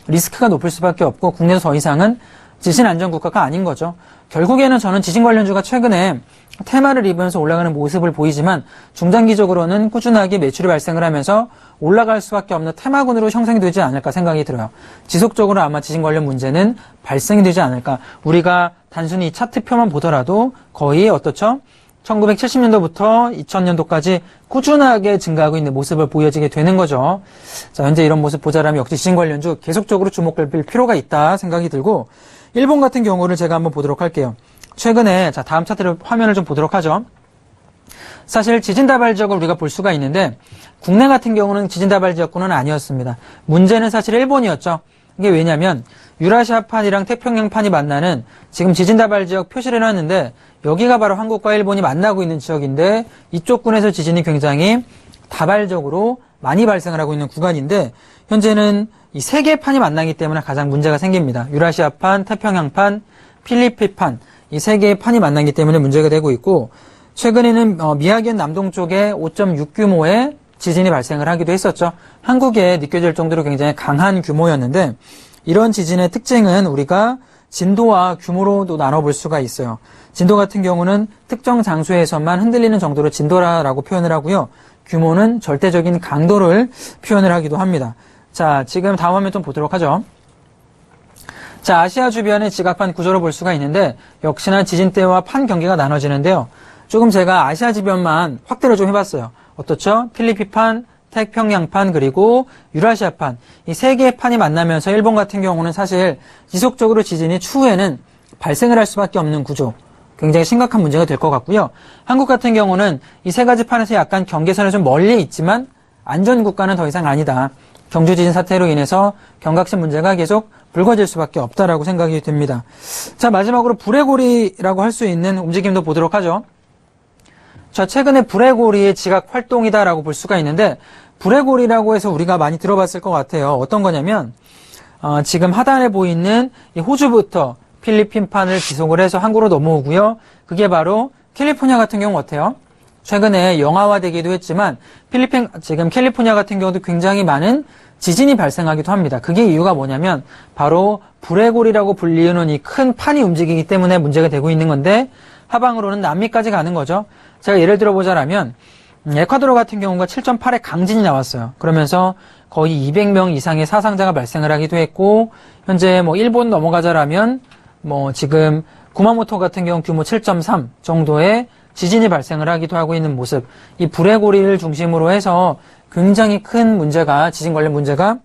리스크가 높을 수밖에 없고 국내에서 더 이상은 지진 안전 국가가 아닌 거죠. 결국에는 저는 지진 관련주가 최근에 테마를 입으면서 올라가는 모습을 보이지만 중장기적으로는 꾸준하게 매출이 발생을 하면서 올라갈 수밖에 없는 테마군으로 형성이 되지 않을까 생각이 들어요. 지속적으로 아마 지진 관련 문제는 발생이 되지 않을까. 우리가 단순히 이 차트표만 보더라도 거의 어떻죠? 1970년도부터 2000년도까지 꾸준하게 증가하고 있는 모습을 보여지게 되는 거죠. 자, 현재 이런 모습 보자라면 역시 지진 관련주 계속적으로 주목할 필요가 있다 생각이 들고, 일본 같은 경우를 제가 한번 보도록 할게요. 최근에, 자, 다음 차트를, 화면을 좀 보도록 하죠. 사실 지진다발 지역을 우리가 볼 수가 있는데, 국내 같은 경우는 지진다발 지역군은 아니었습니다. 문제는 사실 일본이었죠. 이게 왜냐면, 유라시아판이랑 태평양판이 만나는 지금 지진다발 지역 표시를 해놨는데, 여기가 바로 한국과 일본이 만나고 있는 지역인데, 이쪽 군에서 지진이 굉장히 다발적으로 많이 발생을 하고 있는 구간인데, 현재는 이 세 개의 판이 만나기 때문에 가장 문제가 생깁니다. 유라시아판, 태평양판, 필리핀판, 이 세 개의 판이 만나기 때문에 문제가 되고 있고, 최근에는 미야기현 남동쪽에 5.6 규모의 지진이 발생을 하기도 했었죠. 한국에 느껴질 정도로 굉장히 강한 규모였는데, 이런 지진의 특징은 우리가 진도와 규모로도 나눠볼 수가 있어요. 진도 같은 경우는 특정 장소에서만 흔들리는 정도로 진도라고 표현을 하고요. 규모는 절대적인 강도를 표현을 하기도 합니다. 자, 지금 다음 화면 좀 보도록 하죠. 자, 아시아 주변의 지각판 구조를 볼 수가 있는데, 역시나 지진대와 판 경계가 나눠지는데요. 조금 제가 아시아 주변만 확대를 좀 해봤어요. 어떻죠? 필리핀판, 태평양판, 그리고 유라시아판. 이 세 개의 판이 만나면서 일본 같은 경우는 사실 지속적으로 지진이 추후에는 발생을 할 수밖에 없는 구조. 굉장히 심각한 문제가 될 것 같고요. 한국 같은 경우는 이 세 가지 판에서 약간 경계선에 좀 멀리 있지만 안전국가는 더 이상 아니다. 경주 지진 사태로 인해서 경각심 문제가 계속 불거질 수밖에 없다라고 생각이 듭니다. 자, 마지막으로 불의 고리라고 할 수 있는 움직임도 보도록 하죠. 자, 최근에 불의 고리의 지각 활동이다라고 볼 수가 있는데, 불의 고리라고 해서 우리가 많이 들어봤을 것 같아요. 어떤 거냐면, 지금 하단에 보이는 이 호주부터 필리핀판을 지속을 해서 항구로 넘어오고요. 그게 바로 캘리포니아 같은 경우 어때요? 최근에 영화화되기도 했지만 지금 캘리포니아 같은 경우도 굉장히 많은 지진이 발생하기도 합니다. 그게 이유가 뭐냐면 바로 불의 고리라고 불리우는 이 큰 판이 움직이기 때문에 문제가 되고 있는 건데, 하방으로는 남미까지 가는 거죠. 제가 예를 들어보자라면 에콰도르 같은 경우가 7.8의 강진이 나왔어요. 그러면서 거의 200명 이상의 사상자가 발생을 하기도 했고, 현재 일본 넘어가자라면 지금 구마모토 같은 경우 규모 7.3 정도의 지진이 발생을 하기도 하고 있는 모습. 이 불의 고리를 중심으로 해서 굉장히 큰 문제가, 지진 관련 문제가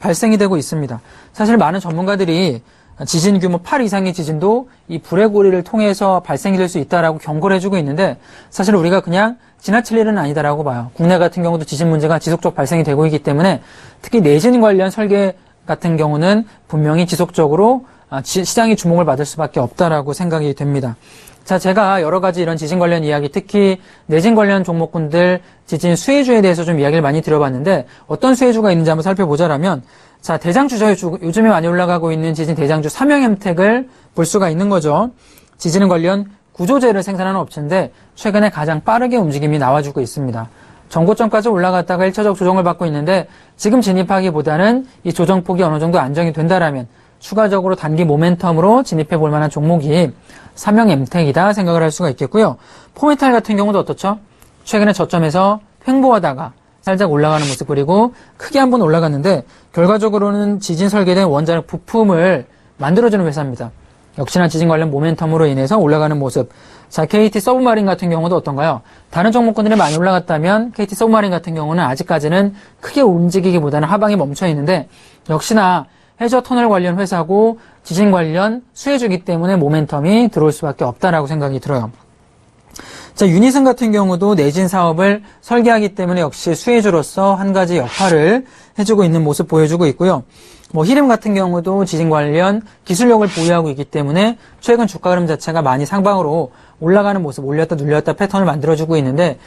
발생이 되고 있습니다. 사실 많은 전문가들이 지진 규모 8 이상의 지진도 이 불의 고리를 통해서 발생이 될 수 있다라고 경고를 해주고 있는데, 사실 우리가 그냥 지나칠 일은 아니다라고 봐요. 국내 같은 경우도 지진 문제가 지속적으로 발생이 되고 있기 때문에 특히 내진 관련 설계 같은 경우는 분명히 지속적으로 시장이 주목을 받을 수밖에 없다라고 생각이 됩니다. 자, 제가 여러 가지 이런 지진 관련 이야기, 특히 내진 관련 종목군들 지진 수혜주에 대해서 좀 이야기를 많이 드려봤는데, 어떤 수혜주가 있는지 한번 살펴보자라면, 자, 대장주, 요즘에 많이 올라가고 있는 지진 대장주 삼형엠텍을 볼 수가 있는 거죠. 지진 관련 구조재를 생산하는 업체인데 최근에 가장 빠르게 움직임이 나와주고 있습니다. 전고점까지 올라갔다가 1차적 조정을 받고 있는데, 지금 진입하기보다는 이 조정폭이 어느 정도 안정이 된다라면 추가적으로 단기 모멘텀으로 진입해 볼 만한 종목이 삼형엠텍이다 생각을 할 수가 있겠고요. 포메탈 같은 경우도 어떻죠? 최근에 저점에서 횡보하다가 살짝 올라가는 모습, 그리고 크게 한번 올라갔는데 결과적으로는 지진 설계된 원자력 부품을 만들어주는 회사입니다. 역시나 지진 관련 모멘텀으로 인해서 올라가는 모습. 자, KT 서브마린 같은 경우도 어떤가요? 다른 종목군들이 많이 올라갔다면 KT 서브마린 같은 경우는 아직까지는 크게 움직이기보다는 하방이 멈춰 있는데, 역시나 해저 터널 관련 회사고 지진 관련 수혜주기 때문에 모멘텀이 들어올 수밖에 없다라고 생각이 들어요. 자, 유니슨 같은 경우도 내진 사업을 설계하기 때문에 역시 수혜주로서 한 가지 역할을 해주고 있는 모습 보여주고 있고요. 히림 같은 경우도 지진 관련 기술력을 보유하고 있기 때문에 최근 주가 흐름 자체가 많이 상방으로 올라가는 모습, 올렸다 눌렸다 패턴을 만들어주고 있는데,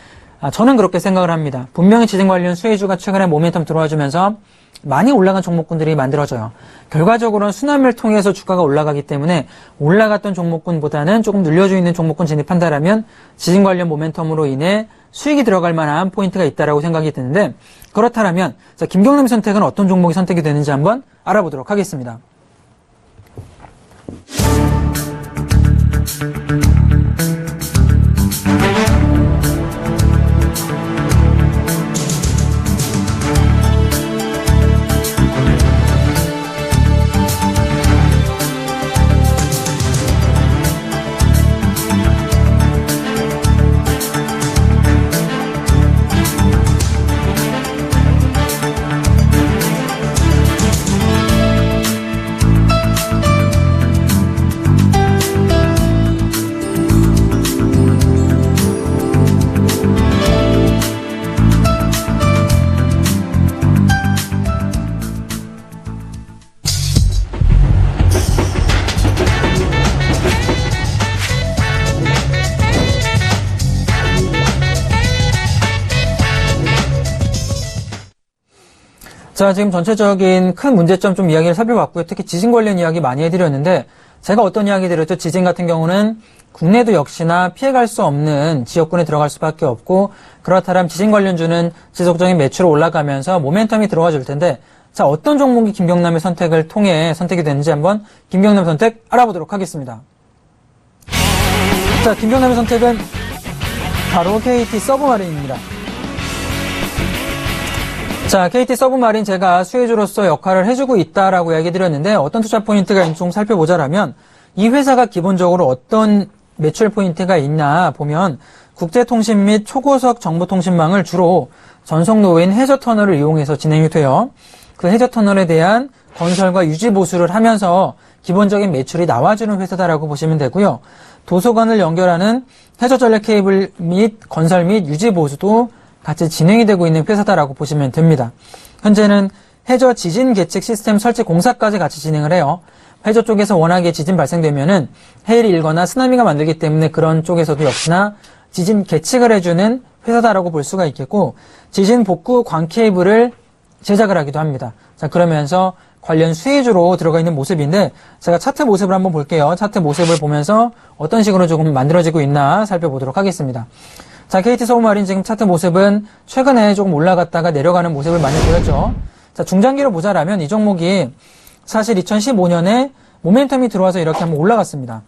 저는 그렇게 생각을 합니다. 분명히 지진 관련 수혜주가 최근에 모멘텀 들어와주면서 많이 올라간 종목군들이 만들어져요. 결과적으로는 순환매를 통해서 주가가 올라가기 때문에 올라갔던 종목군보다는 조금 눌려져 있는 종목군 진입한다라면 지진 관련 모멘텀으로 인해 수익이 들어갈 만한 포인트가 있다라고 생각이 드는데, 그렇다면 자, 김경남 선택은 어떤 종목이 선택이 되는지 한번 알아보도록 하겠습니다. 자, 지금 전체적인 큰 문제점 좀 이야기를 살펴봤고요. 특히 지진 관련 이야기 많이 해드렸는데, 제가 어떤 이야기 드렸죠? 지진 같은 경우는 국내도 역시나 피해갈 수 없는 지역군에 들어갈 수밖에 없고, 그렇다면 지진 관련주는 지속적인 매출이 올라가면서 모멘텀이 들어와 줄 텐데, 자, 어떤 종목이 김경남의 선택을 통해 선택이 되는지 한번 김경남 선택 알아보도록 하겠습니다. 자, 김경남의 선택은 바로 KT 서브마린입니다. 자, KT 서브마린 제가 수혜주로서 역할을 해주고 있다라고 이야기 드렸는데 어떤 투자 포인트가 있는지 좀 살펴보자라면 이 회사가 기본적으로 어떤 매출 포인트가 있나 보면 국제통신 및 초고속 정보통신망을 주로 전송노인 해저터널을 이용해서 진행이 돼요. 그 해저터널에 대한 건설과 유지 보수를 하면서 기본적인 매출이 나와주는 회사다라고 보시면 되고요. 도서관을 연결하는 해저전력 케이블 및 건설 및 유지 보수도 같이 진행이 되고 있는 회사다라고 보시면 됩니다. 현재는 해저 지진 계측 시스템 설치 공사까지 같이 진행을 해요. 해저 쪽에서 워낙에 지진 발생되면은 해일이 일거나 쓰나미가 만들기 때문에 그런 쪽에서도 역시나 지진 계측을 해주는 회사다라고 볼 수가 있겠고, 지진 복구 광 케이블을 제작을 하기도 합니다. 자, 그러면서 관련 수혜주로 들어가 있는 모습인데, 제가 차트 모습을 한번 볼게요. 차트 모습을 보면서 어떤 식으로 조금 만들어지고 있나 살펴보도록 하겠습니다. 자, KT 서브마린 지금 차트 모습은 최근에 조금 올라갔다가 내려가는 모습을 많이 보였죠. 자, 중장기로 보자라면 이 종목이 사실 2015년에 모멘텀이 들어와서 이렇게 한번 올라갔습니다.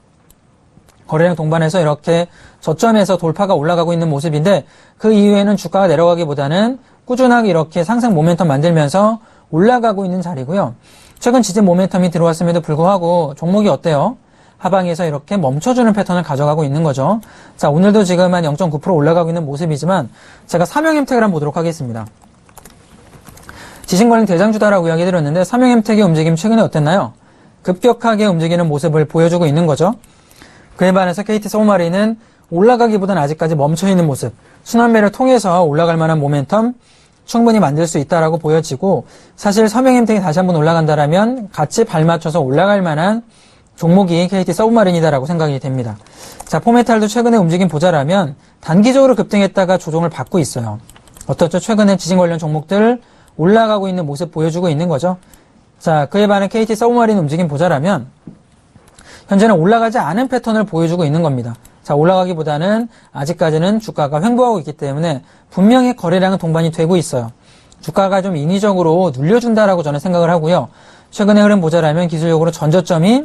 거래량 동반해서 이렇게 저점에서 돌파가 올라가고 있는 모습인데, 그 이후에는 주가가 내려가기보다는 꾸준하게 이렇게 상승 모멘텀 만들면서 올라가고 있는 자리고요. 최근 지진 모멘텀이 들어왔음에도 불구하고 종목이 어때요? 하방에서 이렇게 멈춰주는 패턴을 가져가고 있는 거죠. 자, 오늘도 지금 한 0.9% 올라가고 있는 모습이지만 제가 삼형엠텍을 한번 보도록 하겠습니다. 지진 관련 대장주다라고 이야기 드렸는데 삼형엠텍의 움직임 최근에 어땠나요? 급격하게 움직이는 모습을 보여주고 있는 거죠. 그에 반해서 KT 서브마린은 올라가기보다는 아직까지 멈춰있는 모습, 순환매를 통해서 올라갈 만한 모멘텀 충분히 만들 수 있다라고 보여지고, 사실 삼형엠텍이 다시 한번 올라간다라면 같이 발맞춰서 올라갈 만한 종목이 KT 서브마린이다라고 생각이 됩니다. 자, 포메탈도 최근에 움직임 보자라면 단기적으로 급등했다가 조정을 받고 있어요. 어떻죠? 최근에 지진 관련 종목들 올라가고 있는 모습 보여주고 있는 거죠. 자, 그에 반해 KT 서브마린 움직임 보자라면 현재는 올라가지 않은 패턴을 보여주고 있는 겁니다. 자, 올라가기보다는 아직까지는 주가가 횡보하고 있기 때문에 분명히 거래량은 동반이 되고 있어요. 주가가 좀 인위적으로 눌려준다라고 저는 생각을 하고요. 최근의 흐름 보자라면 기술적으로 전저점이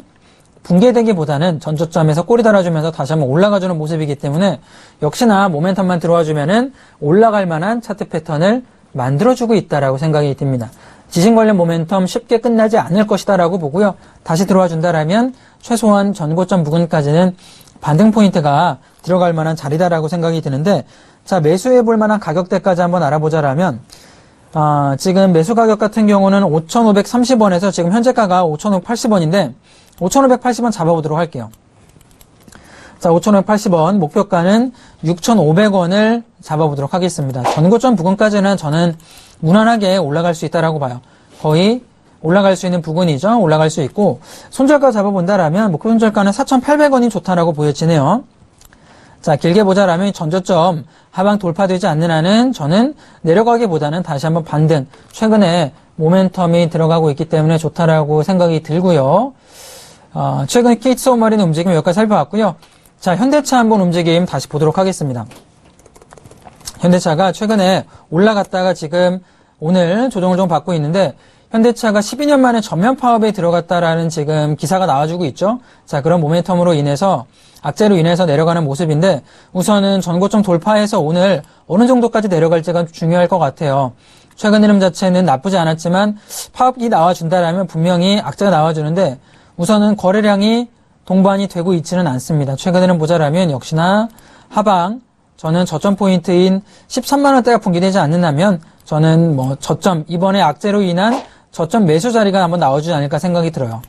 붕괴되기보다는 전저점에서 꼬리 달아주면서 다시 한번 올라가주는 모습이기 때문에 역시나 모멘텀만 들어와주면은 올라갈 만한 차트 패턴을 만들어주고 있다라고 생각이 듭니다. 지진 관련 모멘텀 쉽게 끝나지 않을 것이다라고 보고요. 다시 들어와준다라면 최소한 전고점 부근까지는 반등 포인트가 들어갈 만한 자리다라고 생각이 드는데, 자, 매수해볼 만한 가격대까지 한번 알아보자라면 지금 매수 가격 같은 경우는 5,530원에서 지금 현재가가 5,580원인데 5,580원 잡아보도록 할게요. 자, 5,580원, 목표가는 6,500원을 잡아보도록 하겠습니다. 전고점 부근까지는 저는 무난하게 올라갈 수 있다라고 봐요. 거의 올라갈 수 있는 부근이죠. 올라갈 수 있고, 손절가 잡아본다라면 목표 손절가는 4,800원이 좋다라고 보여지네요. 자, 길게 보자라면 전저점 하방 돌파되지 않는 한은 저는 내려가기보다는 다시 한번 반등, 최근에 모멘텀이 들어가고 있기 때문에 좋다라고 생각이 들고요. 최근에 KT 서브마린의 움직임 여기까지 살펴봤고요. 자, 현대차 한번 움직임 다시 보도록 하겠습니다. 현대차가 최근에 올라갔다가 지금 오늘 조정을 좀 받고 있는데, 현대차가 12년 만에 전면 파업에 들어갔다라는 지금 기사가 나와주고 있죠. 자, 그런 모멘텀으로 인해서 악재로 인해서 내려가는 모습인데 우선은 전고점 돌파해서 오늘 어느 정도까지 내려갈지가 중요할 것 같아요. 최근 흐름 자체는 나쁘지 않았지만 파업이 나와준다라면 분명히 악재가 나와주는데 우선은 거래량이 동반이 되고 있지는 않습니다. 최근 흐름 보자라면 역시나 하방, 저는 저점 포인트인 13만 원대가 붕괴되지 않는다면 저는 저점, 이번에 악재로 인한 저점 매수 자리가 한번 나오지 않을까 생각이 들어요.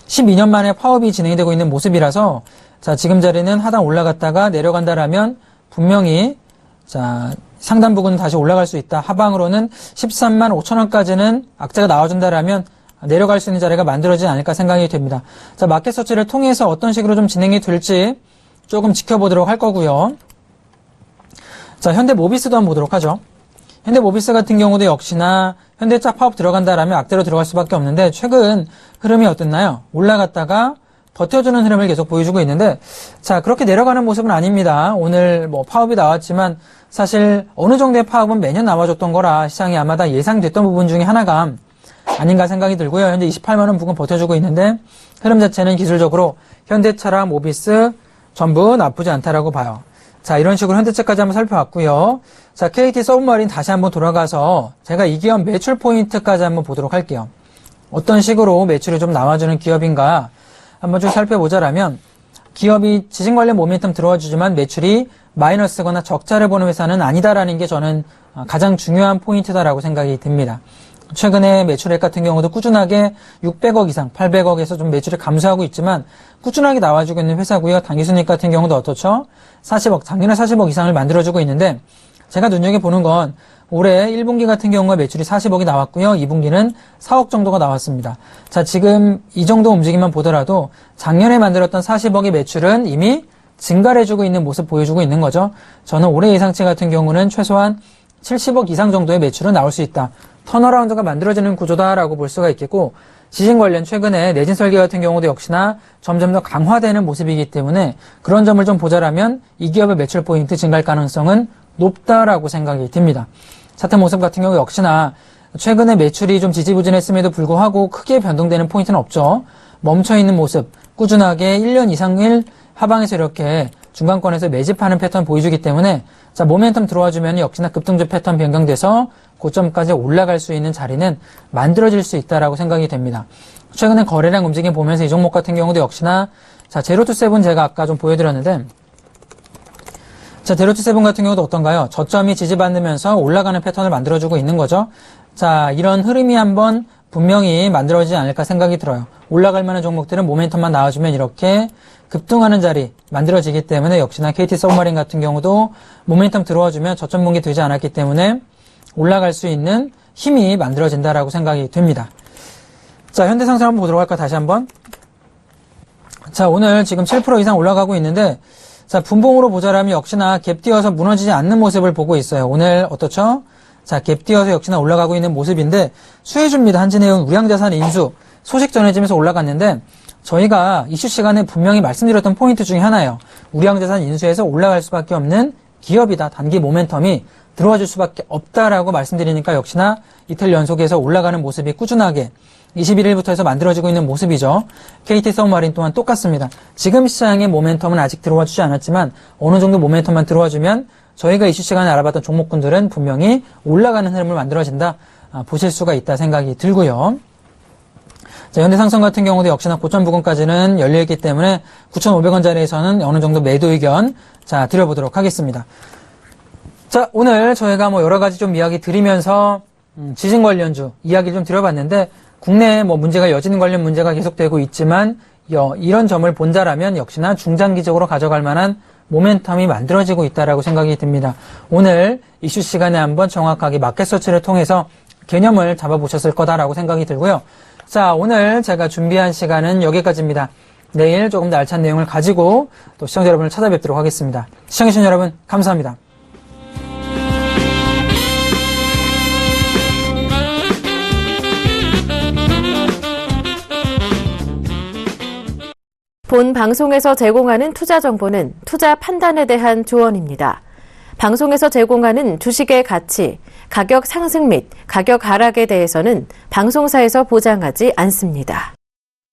12년 만에 파업이 진행이 되고 있는 모습이라서 자, 지금 자리는 하단 올라갔다가 내려간다라면 분명히 자, 상단 부근 다시 올라갈 수 있다. 하방으로는 13만 5천 원까지는 악재가 나와준다라면 내려갈 수 있는 자리가 만들어지지 않을까 생각이 됩니다. 자, 마켓 서치를 통해서 어떤 식으로 좀 진행이 될지 조금 지켜보도록 할 거고요. 자, 현대모비스도 한번 보도록 하죠. 현대모비스 같은 경우도 역시나 현대차 파업 들어간다라면 악재로 들어갈 수밖에 없는데 최근 흐름이 어땠나요? 올라갔다가 버텨주는 흐름을 계속 보여주고 있는데 자, 그렇게 내려가는 모습은 아닙니다. 오늘 파업이 나왔지만 사실 어느 정도의 파업은 매년 나와줬던 거라 시장이 아마 다 예상됐던 부분 중에 하나가 아닌가 생각이 들고요. 현재 28만 원 부근 버텨주고 있는데 흐름 자체는 기술적으로 현대차랑 모비스 전부 나쁘지 않다라고 봐요. 자, 이런 식으로 현대차까지 한번 살펴봤고요. 자, KT 서브마린 다시 한번 돌아가서 제가 이 기업 매출 포인트까지 한번 보도록 할게요. 어떤 식으로 매출이 좀 나와주는 기업인가 한번 좀 살펴보자라면 기업이 지진 관련 모멘텀 들어와주지만 매출이 마이너스거나 적자를 보는 회사는 아니다라는 게 저는 가장 중요한 포인트다라고 생각이 듭니다. 최근에 매출액 같은 경우도 꾸준하게 600억 이상, 800억에서 좀 매출이 감소하고 있지만 꾸준하게 나와주고 있는 회사고요. 당기순이익 같은 경우도 어떻죠? 40억, 작년에 40억 이상을 만들어주고 있는데 제가 눈여겨보는 건 올해 1분기 같은 경우가 매출이 40억이 나왔고요. 2분기는 4억 정도가 나왔습니다. 자, 지금 이 정도 움직임만 보더라도 작년에 만들었던 40억의 매출은 이미 증가를 해주고 있는 모습 보여주고 있는 거죠. 저는 올해 예상치 같은 경우는 최소한 70억 이상 정도의 매출은 나올 수 있다. 턴어라운드가 만들어지는 구조다라고 볼 수가 있겠고 지진 관련 최근에 내진 설계 같은 경우도 역시나 점점 더 강화되는 모습이기 때문에 그런 점을 좀 보자라면 이 기업의 매출 포인트 증가할 가능성은 높다라고 생각이 듭니다. 차트 모습 같은 경우 역시나 최근에 매출이 좀 지지부진했음에도 불구하고 크게 변동되는 포인트는 없죠. 멈춰있는 모습, 꾸준하게 1년 이상을 하방에서 이렇게 중간권에서 매집하는 패턴 보여주기 때문에 자, 모멘텀 들어와주면 역시나 급등주 패턴 변경돼서 고점까지 올라갈 수 있는 자리는 만들어질 수 있다라고 생각이 됩니다. 최근에 거래량 움직임 보면서 이 종목 같은 경우도 역시나 자, 제로투세븐 제가 아까 좀 보여드렸는데 자, 제로투세븐 같은 경우도 어떤가요? 저점이 지지받으면서 올라가는 패턴을 만들어주고 있는 거죠. 자, 이런 흐름이 한번 분명히 만들어지지 않을까 생각이 들어요. 올라갈 만한 종목들은 모멘텀만 나와주면 이렇게 급등하는 자리 만들어지기 때문에 역시나 KT 서브마린 같은 경우도 모멘텀 들어와주면 저점 붕괴 되지 않았기 때문에 올라갈 수 있는 힘이 만들어진다라고 생각이 됩니다. 자, 현대상승 한번 보도록 할까 다시 한번. 자, 오늘 지금 7% 이상 올라가고 있는데 자, 분봉으로 보자라면 역시나 갭 띄어서 무너지지 않는 모습을 보고 있어요. 오늘 어떻죠? 자, 갭 띄어서 역시나 올라가고 있는 모습인데 수혜주입니다. 한진해운 우량자산 인수 소식 전해지면서 올라갔는데 저희가 이슈 시간에 분명히 말씀드렸던 포인트 중에 하나예요. 우량자산 인수에서 올라갈 수밖에 없는 기업이다. 단기 모멘텀이 들어와 줄 수밖에 없다라고 말씀드리니까 역시나 이틀 연속해서 올라가는 모습이 꾸준하게 21일부터 해서 만들어지고 있는 모습이죠. KT 서브마린 또한 똑같습니다. 지금 시장의 모멘텀은 아직 들어와 주지 않았지만 어느 정도 모멘텀만 들어와 주면 저희가 이슈 시간에 알아봤던 종목군들은 분명히 올라가는 흐름을 만들어진다. 보실 수가 있다 생각이 들고요. 자, 현대상선 같은 경우도 역시나 고점 부근까지는 열려있기 때문에 9,500원짜리에서는 어느 정도 매도 의견 자 드려보도록 하겠습니다. 자, 오늘 저희가 여러 가지 좀 이야기 드리면서 지진 관련주 이야기를 좀 드려봤는데 국내에 문제가 여진 관련 문제가 계속되고 있지만 이런 점을 본다라면 역시나 중장기적으로 가져갈 만한 모멘텀이 만들어지고 있다라고 생각이 듭니다. 오늘 이슈 시간에 한번 정확하게 마켓 서치를 통해서 개념을 잡아보셨을 거다라고 생각이 들고요. 자, 오늘 제가 준비한 시간은 여기까지입니다. 내일 조금 더 알찬 내용을 가지고 또 시청자 여러분을 찾아뵙도록 하겠습니다. 시청해주신 여러분 감사합니다. 본 방송에서 제공하는 투자 정보는 투자 판단에 대한 조언입니다. 방송에서 제공하는 주식의 가치, 가격 상승 및 가격 하락에 대해서는 방송사에서 보장하지 않습니다.